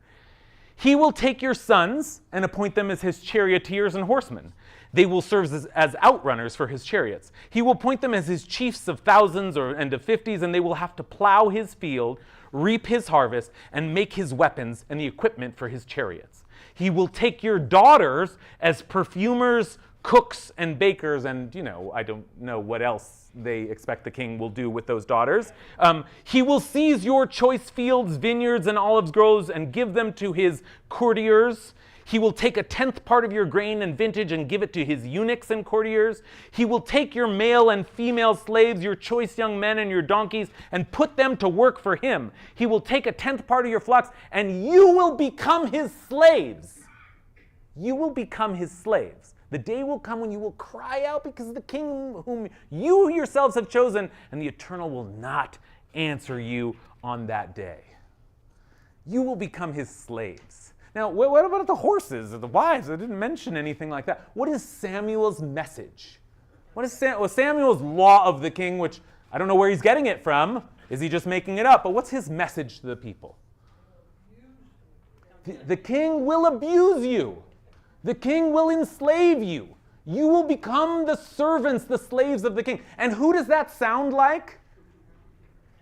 He will take your sons and appoint them as his charioteers and horsemen. They will serve as outrunners for his chariots. He will appoint them as his chiefs of thousands and of 50s, and they will have to plow his field, reap his harvest, and make his weapons and the equipment for his chariots. He will take your daughters as perfumers, cooks, and bakers, and, I don't know what else they expect the king will do with those daughters. He will seize your choice fields, vineyards, and olive groves and give them to his courtiers. He will take 1/10 part of your grain and vintage and give it to his eunuchs and courtiers. He will take your male and female slaves, your choice young men and your donkeys, and put them to work for him. He will take 1/10 part of your flocks, and you will become his slaves. You will become his slaves. The day will come when you will cry out because of the king whom you yourselves have chosen, and the Eternal will not answer you on that day. You will become his slaves. Now, what about the horses or the wives? I didn't mention anything like that. What is Samuel's message? What is Samuel's law of the king, which I don't know where he's getting it from. Is he just making it up? But what's his message to the people? The king will abuse you. The king will enslave you. You will become the servants, the slaves of the king. And who does that sound like?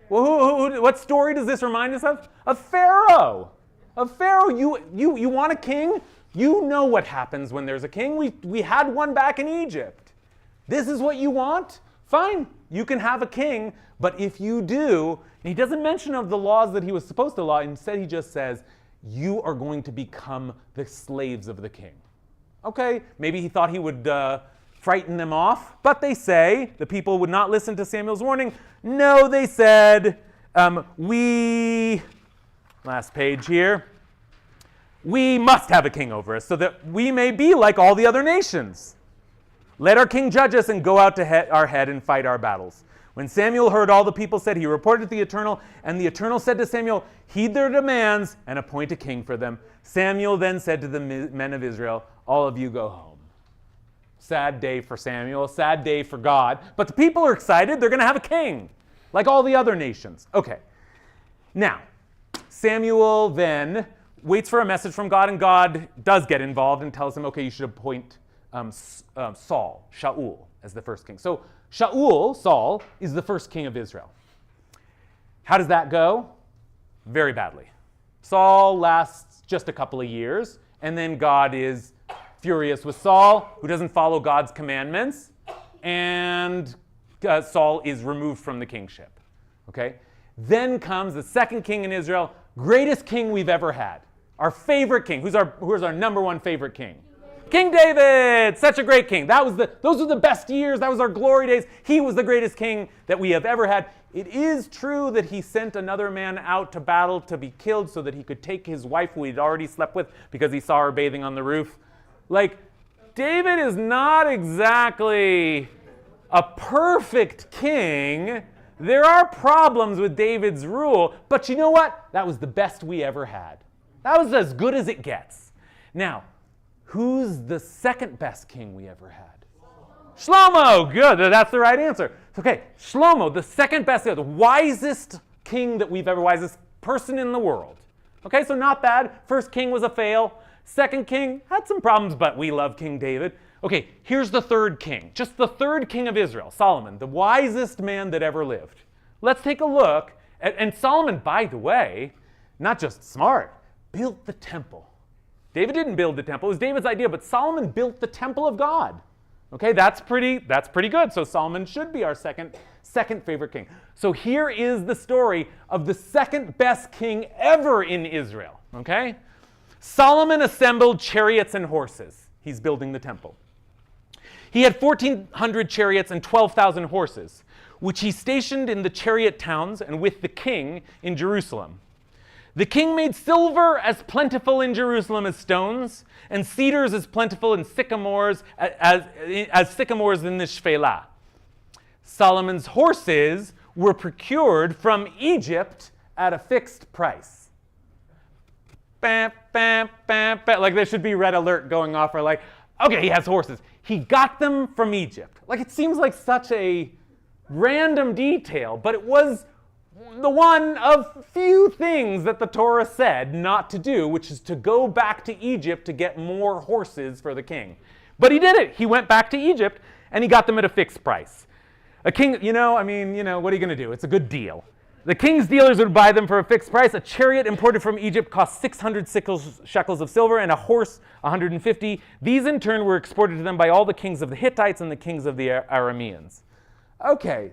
Well, what story does this remind us of? Of Pharaoh. Of Pharaoh. You want a king? You know what happens when there's a king. We had one back in Egypt. This is what you want? Fine, you can have a king. But if you do, he doesn't mention of the laws that he was supposed to law. Instead, he just says, you are going to become the slaves of the king. Okay, maybe he thought he would frighten them off, but they say, the people would not listen to Samuel's warning. No, they said, last page here, we must have a king over us so that we may be like all the other nations. Let our king judge us and go out to our head and fight our battles. When Samuel heard all the people said, he reported to the Eternal, and the Eternal said to Samuel, heed their demands and appoint a king for them. Samuel then said to the men of Israel, all of you go home. Sad day for Samuel, sad day for God. But the people are excited. They're going to have a king, like all the other nations. Okay. Now, Samuel then waits for a message from God, and God does get involved and tells him, okay, you should appoint Saul, Shaul, as the first king. So Saul, is the first king of Israel. How does that go? Very badly. Saul lasts just a couple of years, and then God is furious with Saul, who doesn't follow God's commandments, and Saul is removed from the kingship. Okay? Then comes the second king in Israel, greatest king we've ever had. Our favorite king. Who's our number one favorite king? King David, such a great king. Those were the best years. That was our glory days. He was the greatest king that we have ever had. It is true that he sent another man out to battle to be killed so that he could take his wife who he'd already slept with because he saw her bathing on the roof. Like, David is not exactly a perfect king. There are problems with David's rule, but you know what? That was the best we ever had. That was as good as it gets. Now, who's the second best king we ever had? Shlomo. Good. That's the right answer. Okay, Shlomo, the second best, the wisest king that we've ever, wisest person in the world. Okay, so not bad. First king was a fail. Second king had some problems, but we love King David. Okay, here's the third king, just the third king of Israel, Solomon, the wisest man that ever lived. Let's take a look and Solomon, by the way, not just smart, built the temple. David didn't build the temple. It was David's idea, but Solomon built the temple of God. Okay, that's pretty good. So Solomon should be our second favorite king. So here is the story of the second best king ever in Israel. Okay? Solomon assembled chariots and horses. He's building the temple. He had 1,400 chariots and 12,000 horses, which he stationed in the chariot towns and with the king in Jerusalem. The king made silver as plentiful in Jerusalem as stones, and cedars as plentiful in sycamores as sycamores in the Shephelah. Solomon's horses were procured from Egypt at a fixed price. Bam, bam, bam, bam. Like there should be red alert going off or like, okay, he has horses. He got them from Egypt. Like it seems like such a random detail, but it was the one of few things that the Torah said not to do, which is to go back to Egypt to get more horses for the king. But he did it. He went back to Egypt and he got them at a fixed price. A king, what are you going to do? It's a good deal. The king's dealers would buy them for a fixed price. A chariot imported from Egypt cost 600 shekels of silver, and a horse 150. These in turn were exported to them by all the kings of the Hittites and the kings of the Arameans. Okay,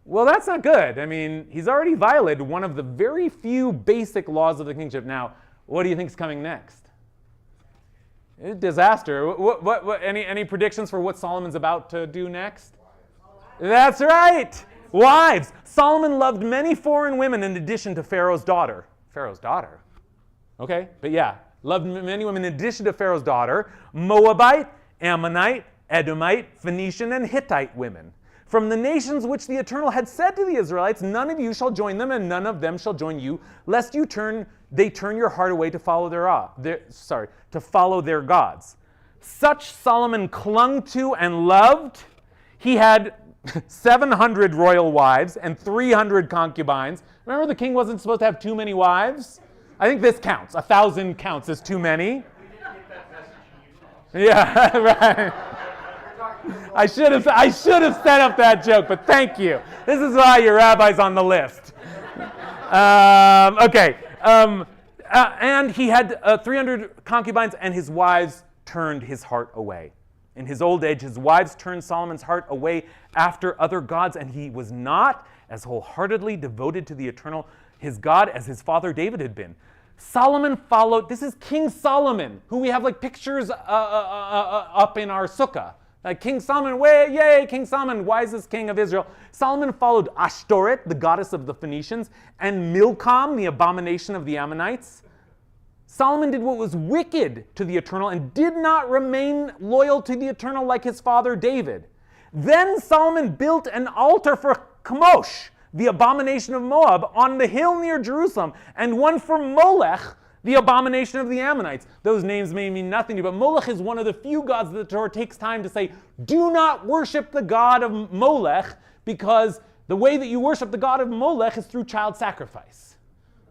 well that's not good. I mean, he's already violated one of the very few basic laws of the kingship. Now, what do you think is coming next? Disaster. Any predictions for what Solomon's about to do next? That's right. Wives. Solomon loved many foreign women in addition to Pharaoh's daughter. Pharaoh's daughter? Okay, but yeah, loved many women in addition to Pharaoh's daughter, Moabite, Ammonite, Edomite, Phoenician, and Hittite women. From the nations which the Eternal had said to the Israelites, none of you shall join them, and none of them shall join you, lest they turn your heart away to follow their gods. Such Solomon clung to and loved. He had 700 royal wives and 300 concubines. Remember, the king wasn't supposed to have too many wives? I think this counts. 1,000 counts as too many. Yeah, right. I should have set up that joke, but thank you. This is why your rabbi's on the list. Okay. And he had 300 concubines, and his wives turned his heart away. In his old age, his wives turned Solomon's heart away after other gods, and he was not as wholeheartedly devoted to the Eternal, his God, as his father David had been. Solomon followed, this is King Solomon, who we have like pictures up in our sukkah. King Solomon, yay, King Solomon, wisest king of Israel. Solomon followed Ashtoreth, the goddess of the Phoenicians, and Milcom, the abomination of the Ammonites. Solomon did what was wicked to the Eternal and did not remain loyal to the Eternal like his father David. Then Solomon built an altar for Chemosh, the abomination of Moab, on the hill near Jerusalem, and one for Molech, the abomination of the Ammonites. Those names may mean nothing to you, but Molech is one of the few gods that the Torah takes time to say, do not worship the god of Molech, because the way that you worship the god of Molech is through child sacrifice.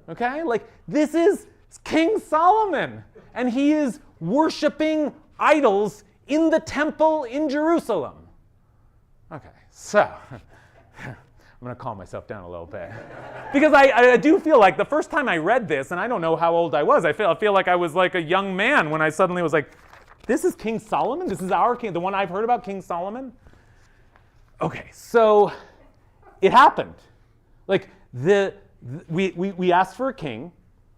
Okay? Like, this is King Solomon, and he is worshiping idols in the temple in Jerusalem. Okay, so I'm going to calm myself down a little bit. Because I do feel like the first time I read this, and I don't know how old I was, I feel like I was like a young man when I suddenly was like, this is King Solomon? This is our king, the one I've heard about, King Solomon? Okay, so it happened. Like, we asked for a king.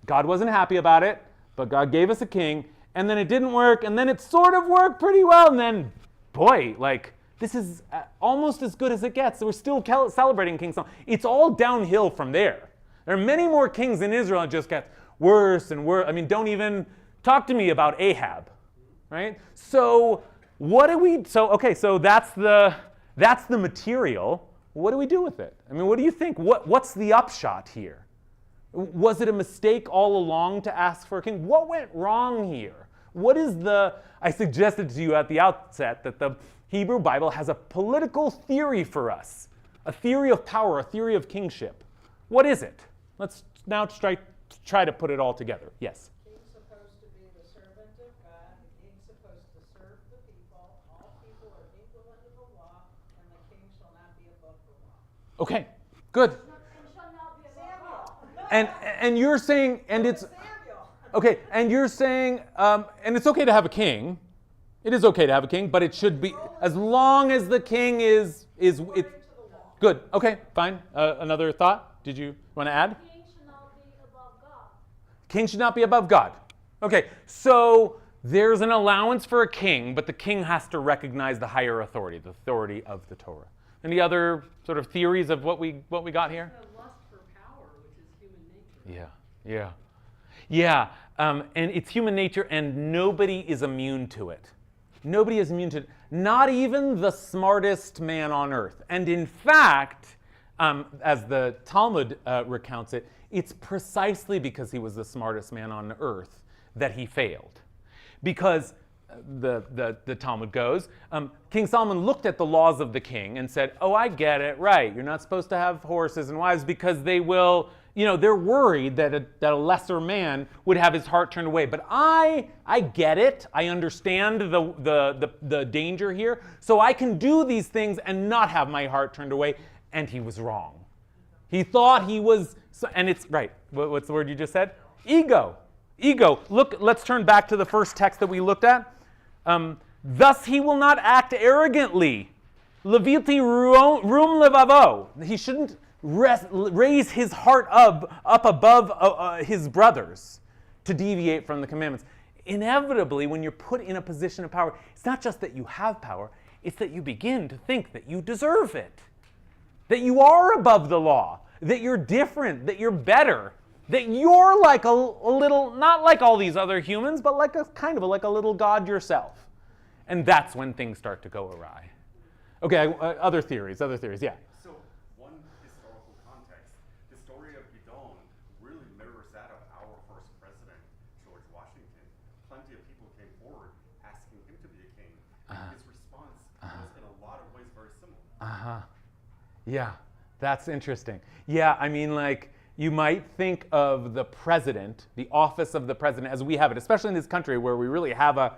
God wasn't happy about it, but God gave us a king, and then it didn't work, and then it sort of worked pretty well, and then, boy, like, this is almost as good as it gets. We're still celebrating King Solomon. It's all downhill from there. There are many more kings in Israel. It just gets worse and worse. I mean, don't even talk to me about Ahab, right? So what do we? So that's the material. What do we do with it? I mean, what do you think? What's the upshot here? Was it a mistake all along to ask for a king? What went wrong here? What is I suggested to you at the outset that the Hebrew Bible has a political theory for us, a theory of power, a theory of kingship. What is it? Let's now try to put it all together. Yes? The king's supposed to be the servant of God. The king's supposed to serve the people. All people are equal under the law, and the king shall not be above the law. Okay, good. And you're saying, and it's okay, and you're saying, and it's okay to have a king. It is okay to have a king, but it should be as long as the king is good. Okay, fine. Another thought? Did you want to add? King should not be above God. King should not be above God. Okay, so there's an allowance for a king, but the king has to recognize the higher authority, the authority of the Torah. Any other sort of theories of what we got here? Yeah. And it's human nature, and nobody is immune to it. Nobody is immune to it. Not even the smartest man on earth. And in fact, as the Talmud recounts it, it's precisely because he was the smartest man on earth that he failed. Because the Talmud goes, King Solomon looked at the laws of the king and said, oh, I get it, right. You're not supposed to have horses and wives because they will, they're worried that a lesser man would have his heart turned away. But I get it. I understand the danger here. So I can do these things and not have my heart turned away. And he was wrong. He thought he was, and it's, right, what's the word you just said? Ego. Ego. Look, let's turn back to the first text that we looked at. Thus he will not act arrogantly. Leviti rum levavo. He shouldn't raise his heart up above his brothers to deviate from the commandments. Inevitably, when you're put in a position of power, it's not just that you have power, it's that you begin to think that you deserve it, that you are above the law, that you're different, that you're better, that you're like a little, not like all these other humans, but like a kind of like a little god yourself. And that's when things start to go awry. Okay, other theories, yeah. So one historical context, the story of Gidon really mirrors that of our first president, George Washington. Plenty of people came forward asking him to be a king. And his response was in a lot of ways very similar. Yeah, that's interesting. Yeah, I mean, like, you might think of the president, the office of the president, as we have it, especially in this country where we really have a,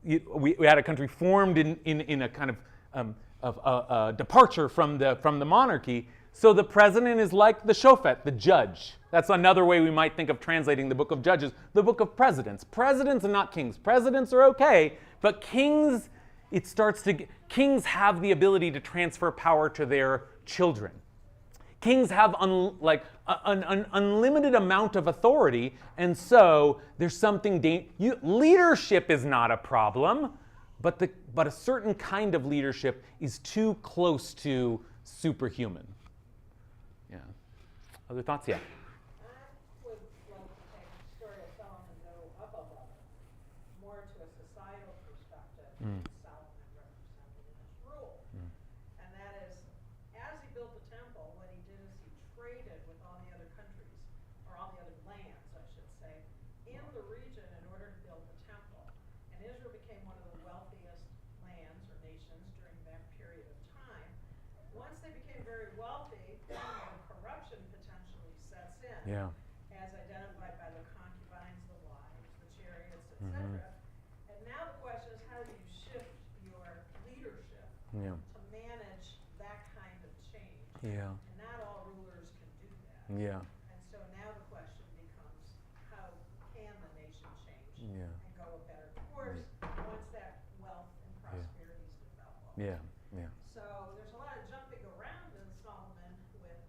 we had a country formed in a kind of departure from the monarchy. So the president is like the shofet, the judge. That's another way we might think of translating the book of Judges, the book of presidents. Presidents and not kings. Presidents are okay, but kings, kings have the ability to transfer power to their children. Kings have an unlimited amount of authority, and so there's something leadership is not a problem, but a certain kind of leadership is too close to superhuman. Yeah. Other thoughts? Yeah. I would like to take the story of Solomon though up a level, more to a societal perspective. Solomon represented in his rule, and that is, as he built the temple, what he did is he traded with all the other countries, or all the other lands, I should say, in the region in order to build the temple. And Israel became one of the wealthiest lands or nations during that period of time. Once they became very wealthy, corruption potentially sets in, as identified by the concubines, the wives, the chariots, etc. And now the question is, how do you shift your leadership to manage that kind of change? Yeah. And not all rulers can do that. Yeah. And so now the question becomes, how can the nation change Yeah. and go a better course once that wealth and prosperity is developed? Yeah. Yeah. So there's a lot of jumping around in Solomon with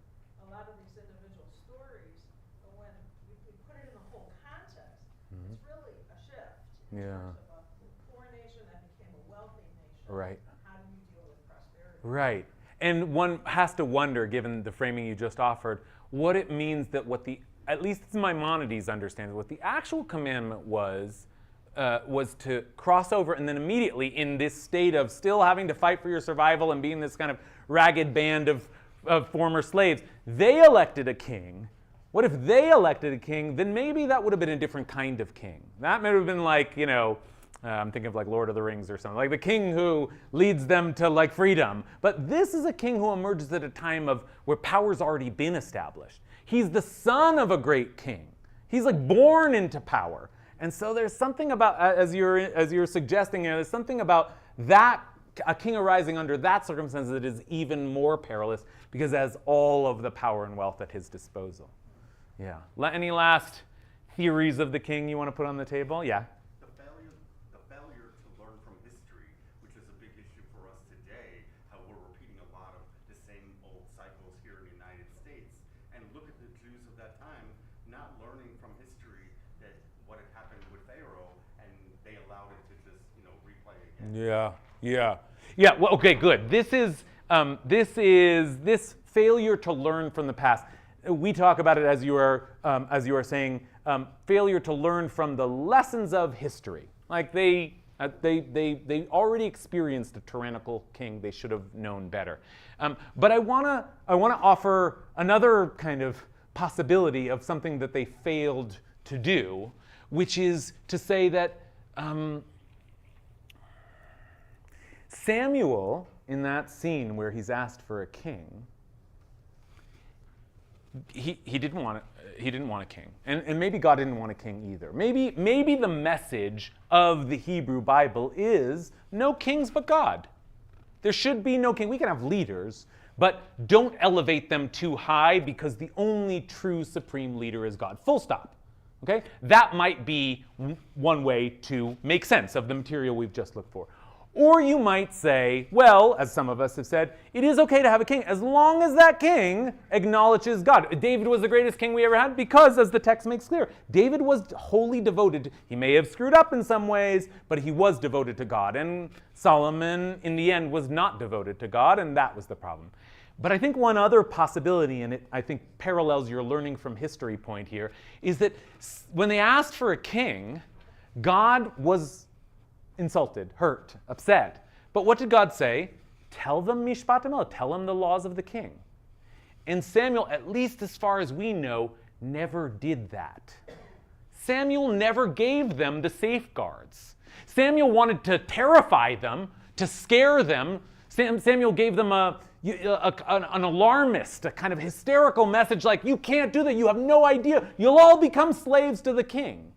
a lot of these individual stories, but when we put it in the whole context, it's really a shift in terms of a poor nation that became a wealthy nation. Right. How do you deal with prosperity? Right. And one has to wonder, given the framing you just offered, what it means that at least it's Maimonides understands, what the actual commandment was to cross over and then immediately in this state of still having to fight for your survival and being this kind of ragged band of former slaves, they elected a king. What if they elected a king? Then maybe that would have been a different kind of king. That may have been like, I'm thinking of like Lord of the Rings or something, like the king who leads them to like freedom. But this is a king who emerges at a time of where power's already been established. He's the son of a great king. He's like born into power. And so there's something about, as you're suggesting, there's something about that, a king arising under that circumstance that is even more perilous because it has all of the power and wealth at his disposal. Yeah. Any last theories of the king you want to put on the table? Yeah. The failure to learn from history, which is a big issue for us today, how we're repeating a lot of the same old cycles here in the United States. And look at the Jews of that time, not learning from history that what had happened with Pharaoh, and they allowed it to just, replay again. Yeah. Well, okay, good. This failure to learn from the past. We talk about it as you are saying, failure to learn from the lessons of history. Like they already experienced a tyrannical king. They should have known better. But I wanna offer another kind of possibility of something that they failed to do, which is to say that Samuel, in that scene where he's asked for a king, he didn't want a king, and maybe God didn't want a king either. Maybe the message of the Hebrew Bible is no kings but God. There should be no king. We can have leaders, But don't elevate them too high because the only true supreme leader is God. Full stop. Okay? That might be one way to make sense of the material we've just looked for. Or you might say, well, as some of us have said, it is okay to have a king as long as that king acknowledges God. David was the greatest king we ever had because, as the text makes clear, David was wholly devoted. He may have screwed up in some ways, but he was devoted to God. And Solomon, in the end, was not devoted to God, and that was the problem. But I think one other possibility, and it I think parallels your learning from history point here, is that when they asked for a king, God was insulted, hurt, upset. But what did God say? Tell them mishpat hamelech, tell them the laws of the king. And Samuel, at least as far as we know, never did that. Samuel never gave them the safeguards. Samuel wanted to terrify them, to scare them. Samuel gave them an alarmist, a kind of hysterical message like, you can't do that, you have no idea, you'll all become slaves to the king.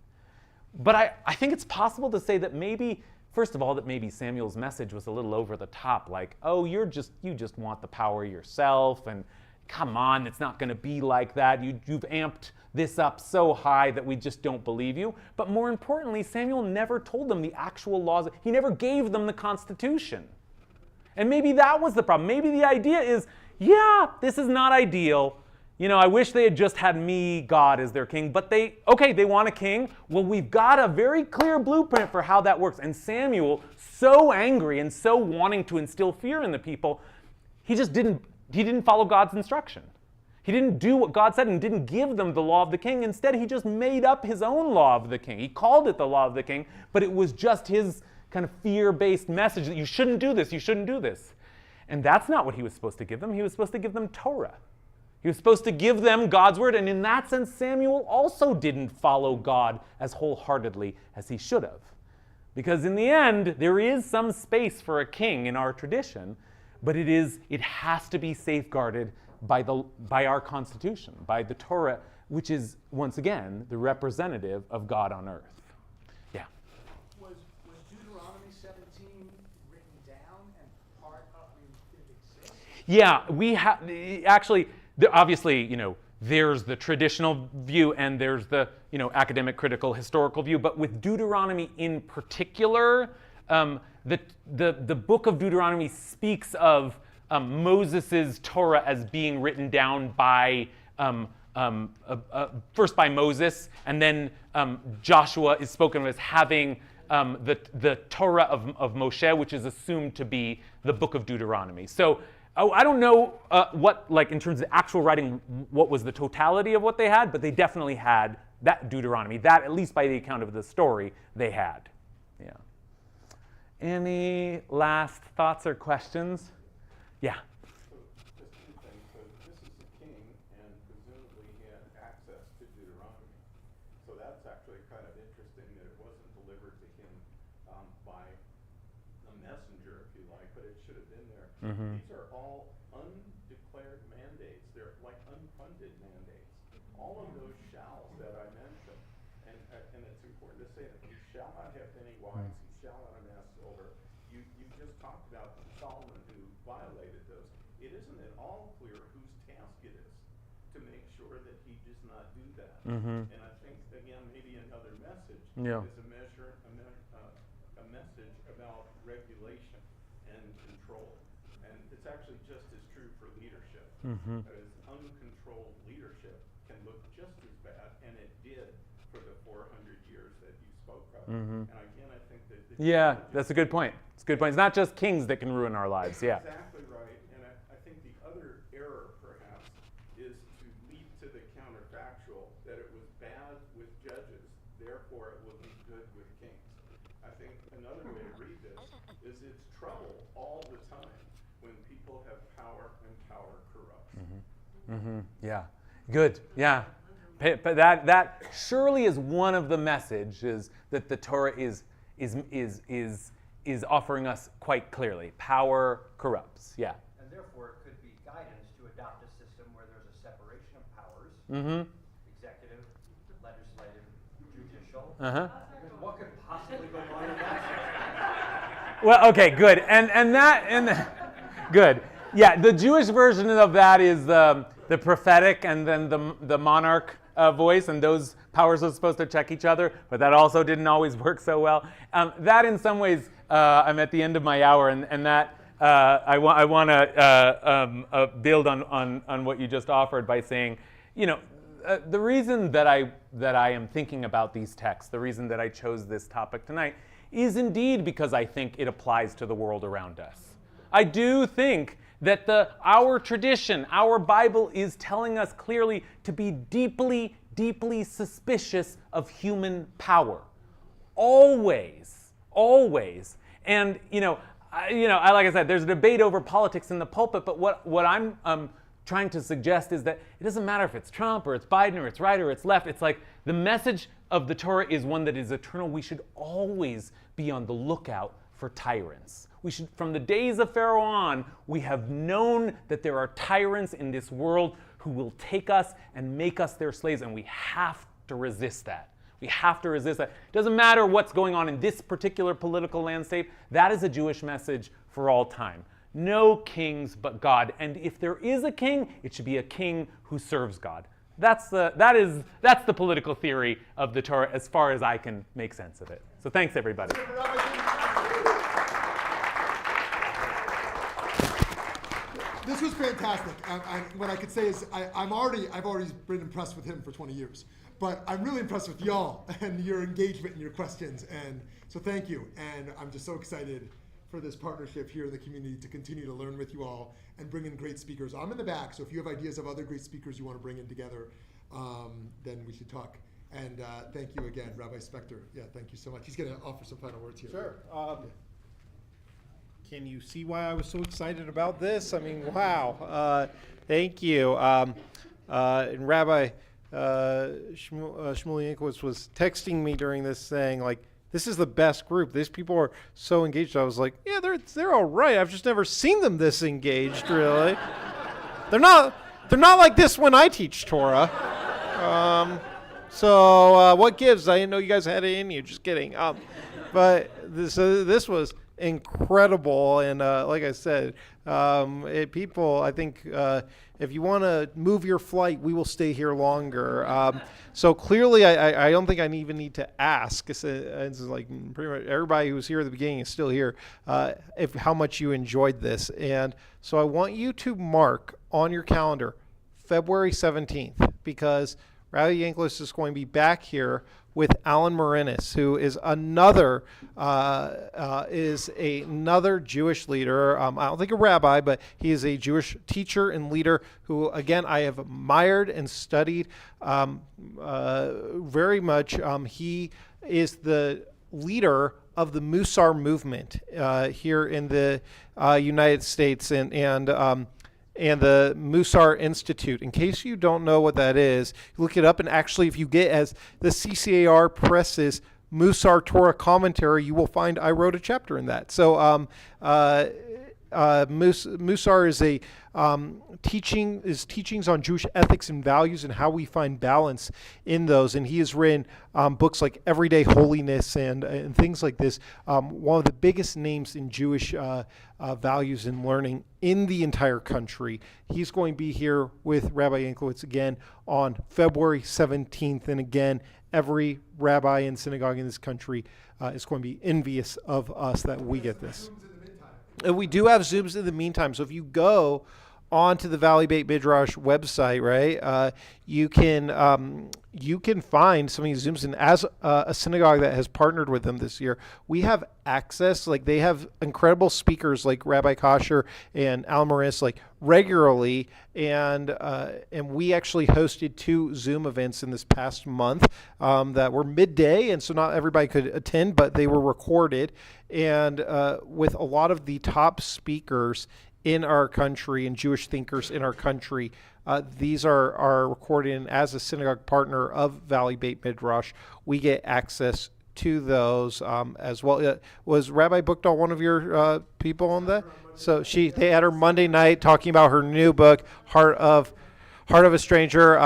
But I think it's possible to say that maybe, first of all, that maybe Samuel's message was a little over the top, like, oh, you just want the power yourself, and come on, it's not going to be like that. You've amped this up so high that we just don't believe you. But more importantly, Samuel never told them the actual laws. He never gave them the Constitution. And maybe that was the problem. Maybe the idea is, yeah, this is not ideal. You know, I wish they had just had me, God, as their king. But they want a king. Well, we've got a very clear blueprint for how that works. And Samuel, so angry and so wanting to instill fear in the people, he didn't follow God's instruction. He didn't do what God said and didn't give them the law of the king. Instead, he just made up his own law of the king. He called it the law of the king, but it was just his kind of fear-based message that you shouldn't do this, you shouldn't do this. And that's not what he was supposed to give them. He was supposed to give them Torah. He was supposed to give them God's word, and in that sense, Samuel also didn't follow God as wholeheartedly as he should have. Because in the end, there is some space for a king in our tradition, but it has to be safeguarded by our Constitution, by the Torah, which is, once again, the representative of God on earth. Yeah? Was Deuteronomy 17 written down and part of, did it exist? Yeah, we have, actually, obviously, there's the traditional view and there's the, academic, critical, historical view. But with Deuteronomy in particular, the book of Deuteronomy speaks of Moses' Torah as being written down by, first by Moses, and then Joshua is spoken of as having the Torah of Moshe, which is assumed to be the book of Deuteronomy. So I don't know in terms of actual writing, what was the totality of what they had, but they definitely had that Deuteronomy. That, at least by the account of the story, they had. Yeah. Any last thoughts or questions? Yeah. So just two things. So this is the king, and presumably he had access to Deuteronomy. So that's actually kind of interesting that it wasn't delivered to him by a messenger, if you like, but it should have been there. Mm-hmm. These are all undeclared mandates. They're like unfunded mandates. All of those shalls that I mentioned, and it's important to say that he shall not have any wives, he shall not amass silver. You just talked about Solomon who violated those. It isn't at all clear whose task it is to make sure that he does not do that. Mm-hmm. And I think, again, maybe another message Yeah. is a message about regulation and control. And it's actually just as true for leadership. Mm-hmm. As uncontrolled leadership can look just as bad, and it did for the 400 years that you spoke of. Mm-hmm. And again, I think that Yeah, that's a good point. It's a good point. It's not just kings that can ruin our lives. Yeah. exactly right. And I think the other error, perhaps, is to leap to the counterfactual that it was bad with judges, therefore it will be good with kings. I think another way to read this is it's trouble all the time when people have power and power corrupts. Mm-hmm. Yeah. Good. Yeah. But that surely is one of the messages that the Torah is offering us quite clearly. Power corrupts. Yeah. And therefore, it could be guidance to adopt a system where there's a separation of powers, Mm-hmm. executive, legislative, judicial. Uh-huh. What could possibly go wrong in that system? Well, okay, good. And good. Yeah, the Jewish version of that is the prophetic and then the monarch voice, and those powers are supposed to check each other, but that also didn't always work so well. That in some ways, I'm at the end of my hour, and that I want to build on what you just offered by saying, the reason that I am thinking about these texts, the reason that I chose this topic tonight, is indeed because I think it applies to the world around us. I do think that our tradition, our Bible, is telling us clearly to be deeply, deeply suspicious of human power. Always, always. And, like I said, there's a debate over politics in the pulpit, but what I'm trying to suggest is that it doesn't matter if it's Trump or it's Biden or it's right or it's left. It's like the message of the Torah is one that is eternal. We should always be on the lookout for tyrants. We should, from the days of Pharaoh on, we have known that there are tyrants in this world who will take us and make us their slaves, and we have to resist that. We have to resist that. It doesn't matter what's going on in this particular political landscape. That is a Jewish message for all time. No kings but God. And if there is a king, it should be a king who serves God. That's the political theory of the Torah as far as I can make sense of it. So thanks, everybody. This was fantastic. What I could say is I've already been impressed with him for 20 years. But I'm really impressed with y'all and your engagement and your questions. And so thank you. And I'm just so excited for this partnership here in the community to continue to learn with you all and bring in great speakers. I'm in the back, so if you have ideas of other great speakers you want to bring in together, then we should talk. And thank you again, Rabbi Spector. Yeah, thank you so much. He's going to offer some final words here. Sure. Can you see why I was so excited about this? I mean, wow. Thank you. And Rabbi Shmuel Yanklowitz was texting me during this saying, like, this is the best group. These people are so engaged. I was like, yeah, they're all right. I've just never seen them this engaged, really. They're not like this when I teach Torah. So what gives? I didn't know you guys had it in you. Just kidding. But this was incredible, and like I said, people, I think if you want to move your flight, we will stay here longer. So clearly, I don't think I even need to ask. It's like pretty much everybody who was here at the beginning is still here. How much you enjoyed this, and so I want you to mark on your calendar February 17th, because Rabbi Yanklowitz is going to be back here with Alan Marinis, who is another Jewish leader. I don't think a rabbi, but he is a Jewish teacher and leader who, again, I have admired and studied very much. He is the leader of the Musar movement here in the United States, and the Musar Institute. In case you don't know what that is, look it up, and actually if you get as the CCAR presses Musar Torah commentary, you will find I wrote a chapter in that. So Musar is a teachings on Jewish ethics and values and how we find balance in those. And he has written books like Everyday Holiness and things like this. One of the biggest names in Jewish values and learning in the entire country. He's going to be here with Rabbi Yanklowitz again on February 17th. And again, every rabbi and synagogue in this country is going to be envious of us that we get this. And we do have Zooms in the meantime. So if you go onto the Valley Beit Midrash website, right, you can find some of these Zooms. And as a synagogue that has partnered with them this year, we have access. Like, they have incredible speakers like Rabbi Kasher and Al Maris, like, regularly. And we actually hosted 2 Zoom events in this past month that were midday, and so not everybody could attend, but they were recorded. And with a lot of the top speakers in our country and Jewish thinkers in our country, these are recorded. And as a synagogue partner of Valley Beit Midrash, we get access to those as well. Was Rabbi booked on one of your people on that? So they had her Monday night talking about her new book, Heart of a Stranger.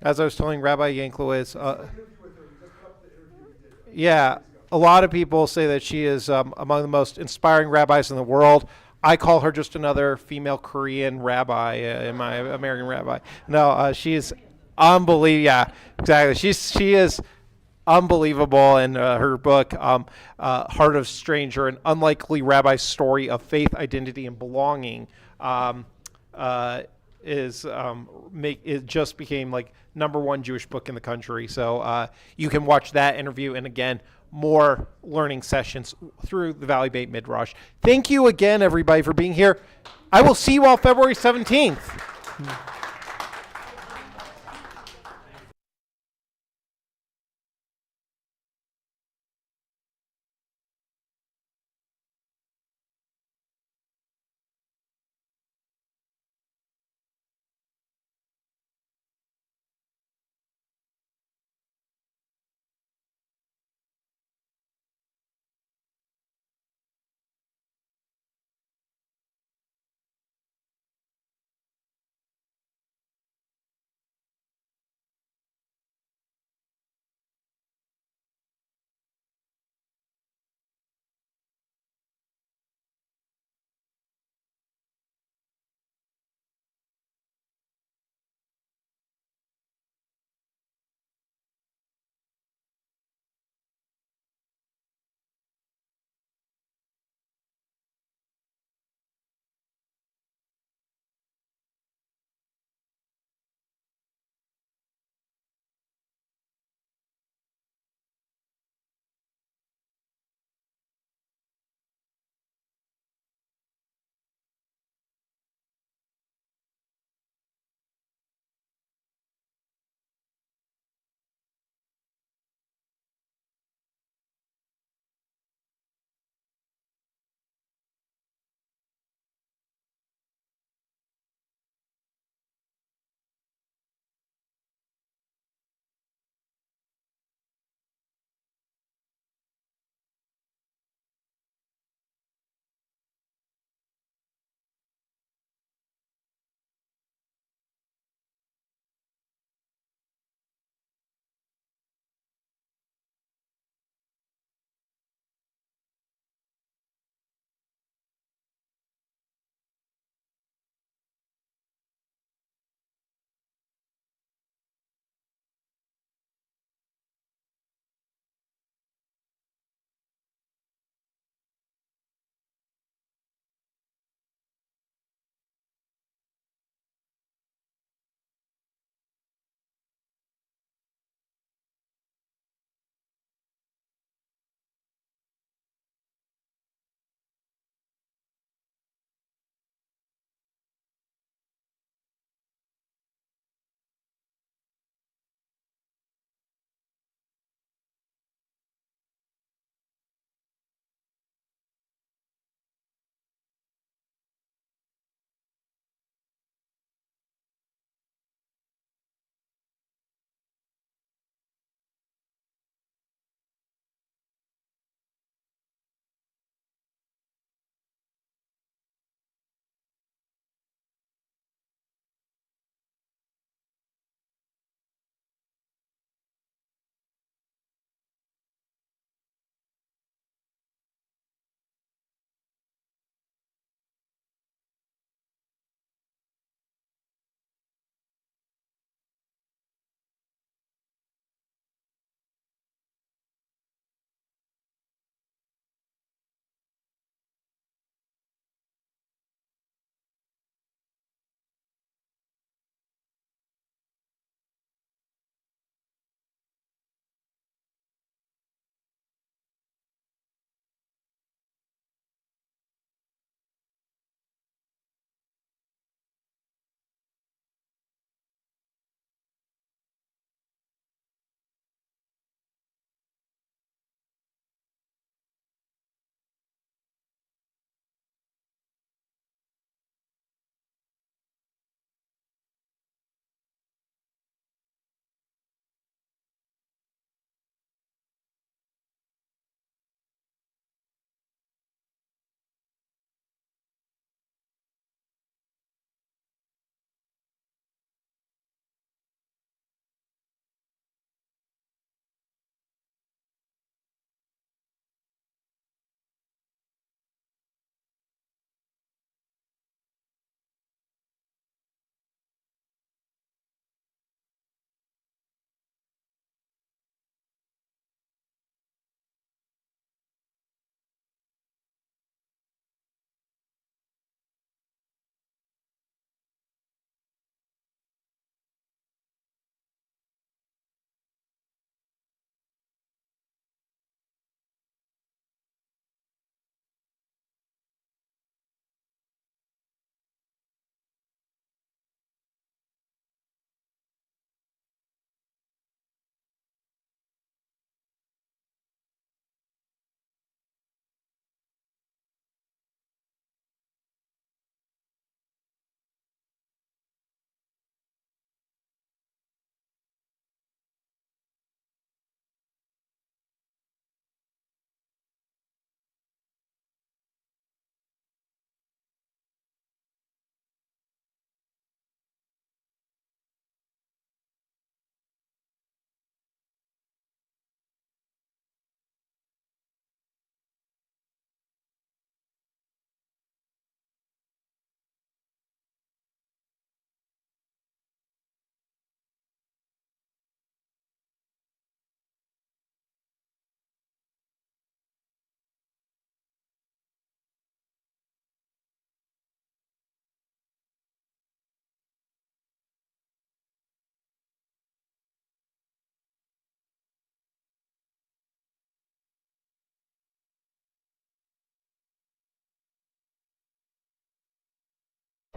As I was telling Rabbi Yanklowitz, yeah, a lot of people say that she is among the most inspiring rabbis in the world. I call her just another female Korean rabbi, my American rabbi. No, she is unbelievable. Yeah, exactly. She is unbelievable, and her book, Heart of Stranger, an unlikely rabbi's story of faith, identity, and belonging, it just became like #1 Jewish book in the country. So you can watch that interview, and again, more learning sessions through the Valley Bait Midrash. Thank you again, everybody, for being here. I will see you all February 17th.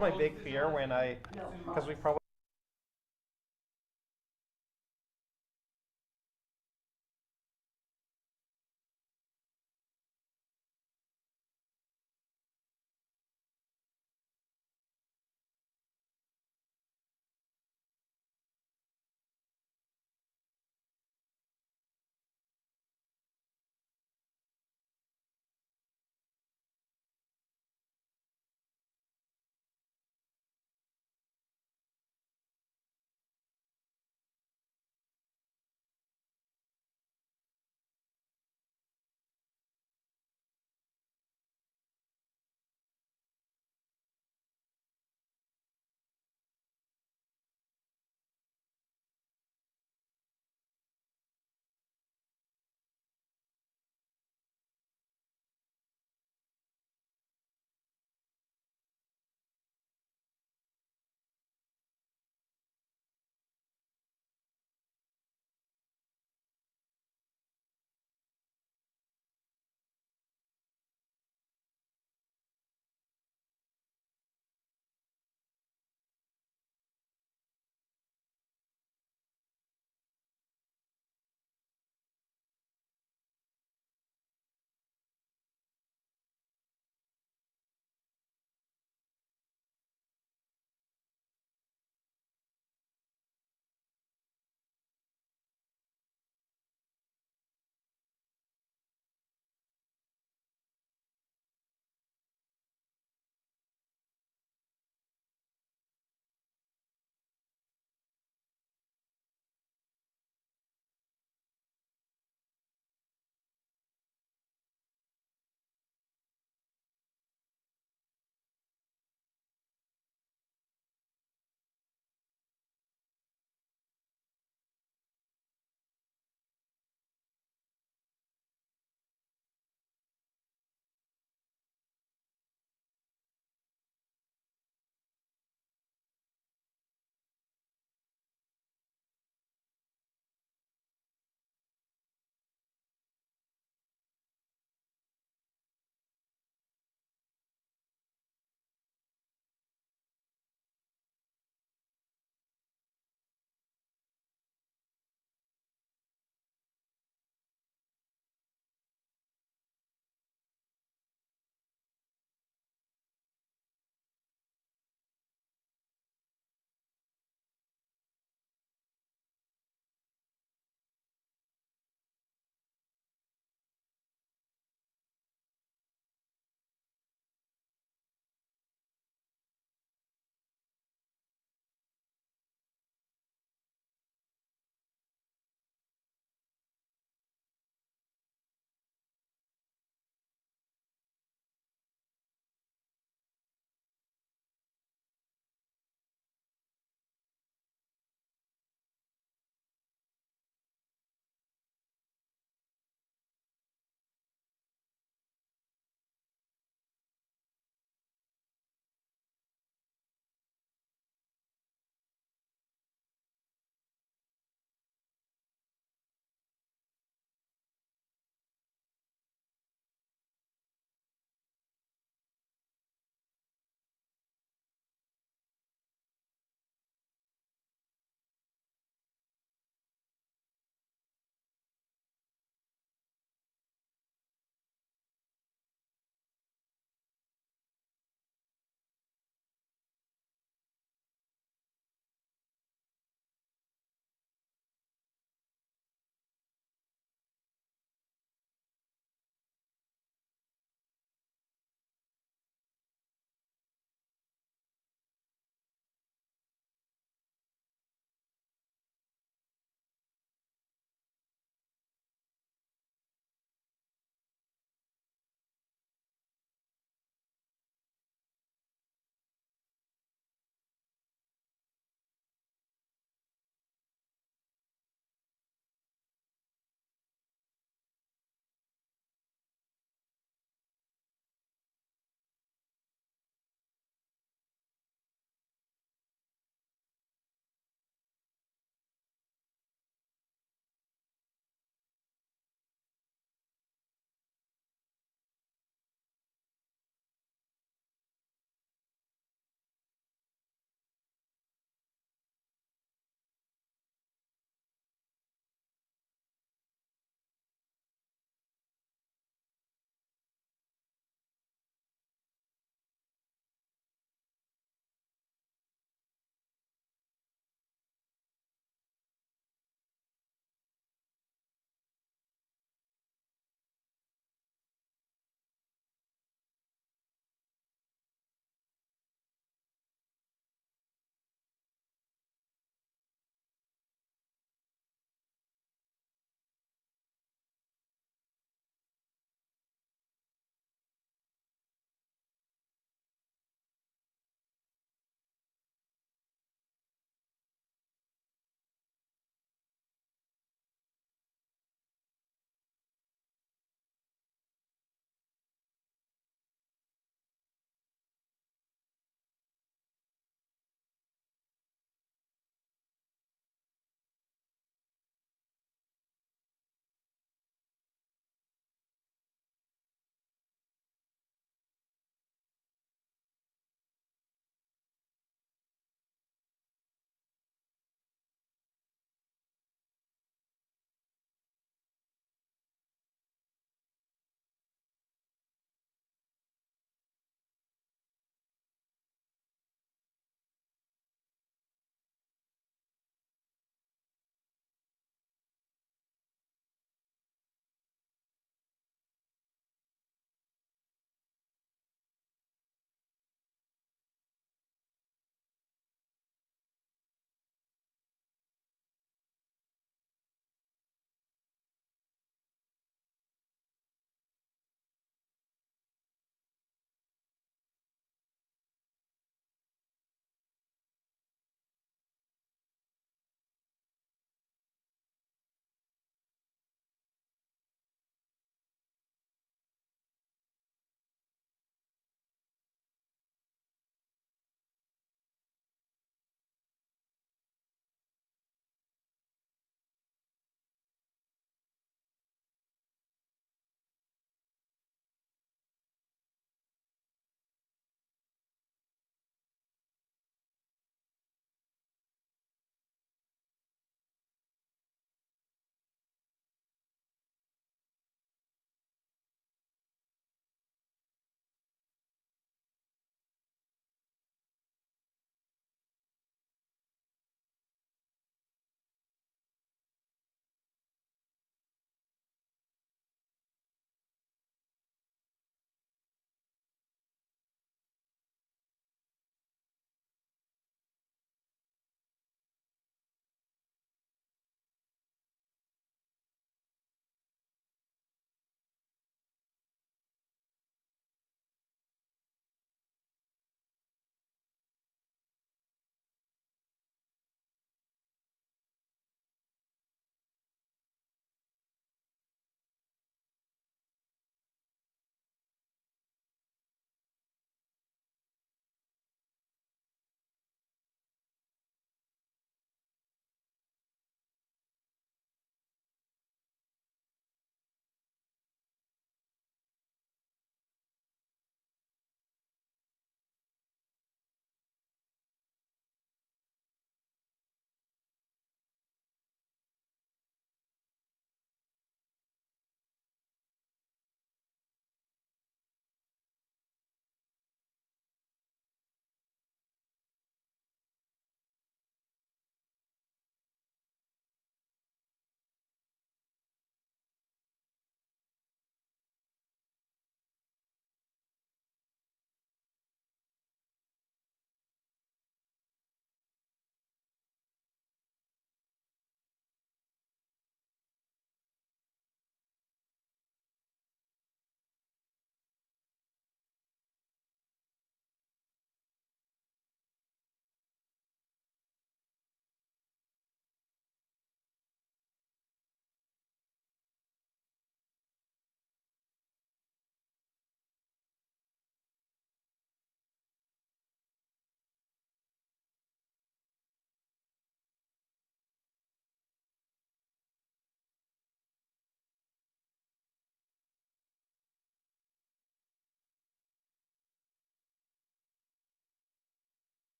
My big fear when because we probably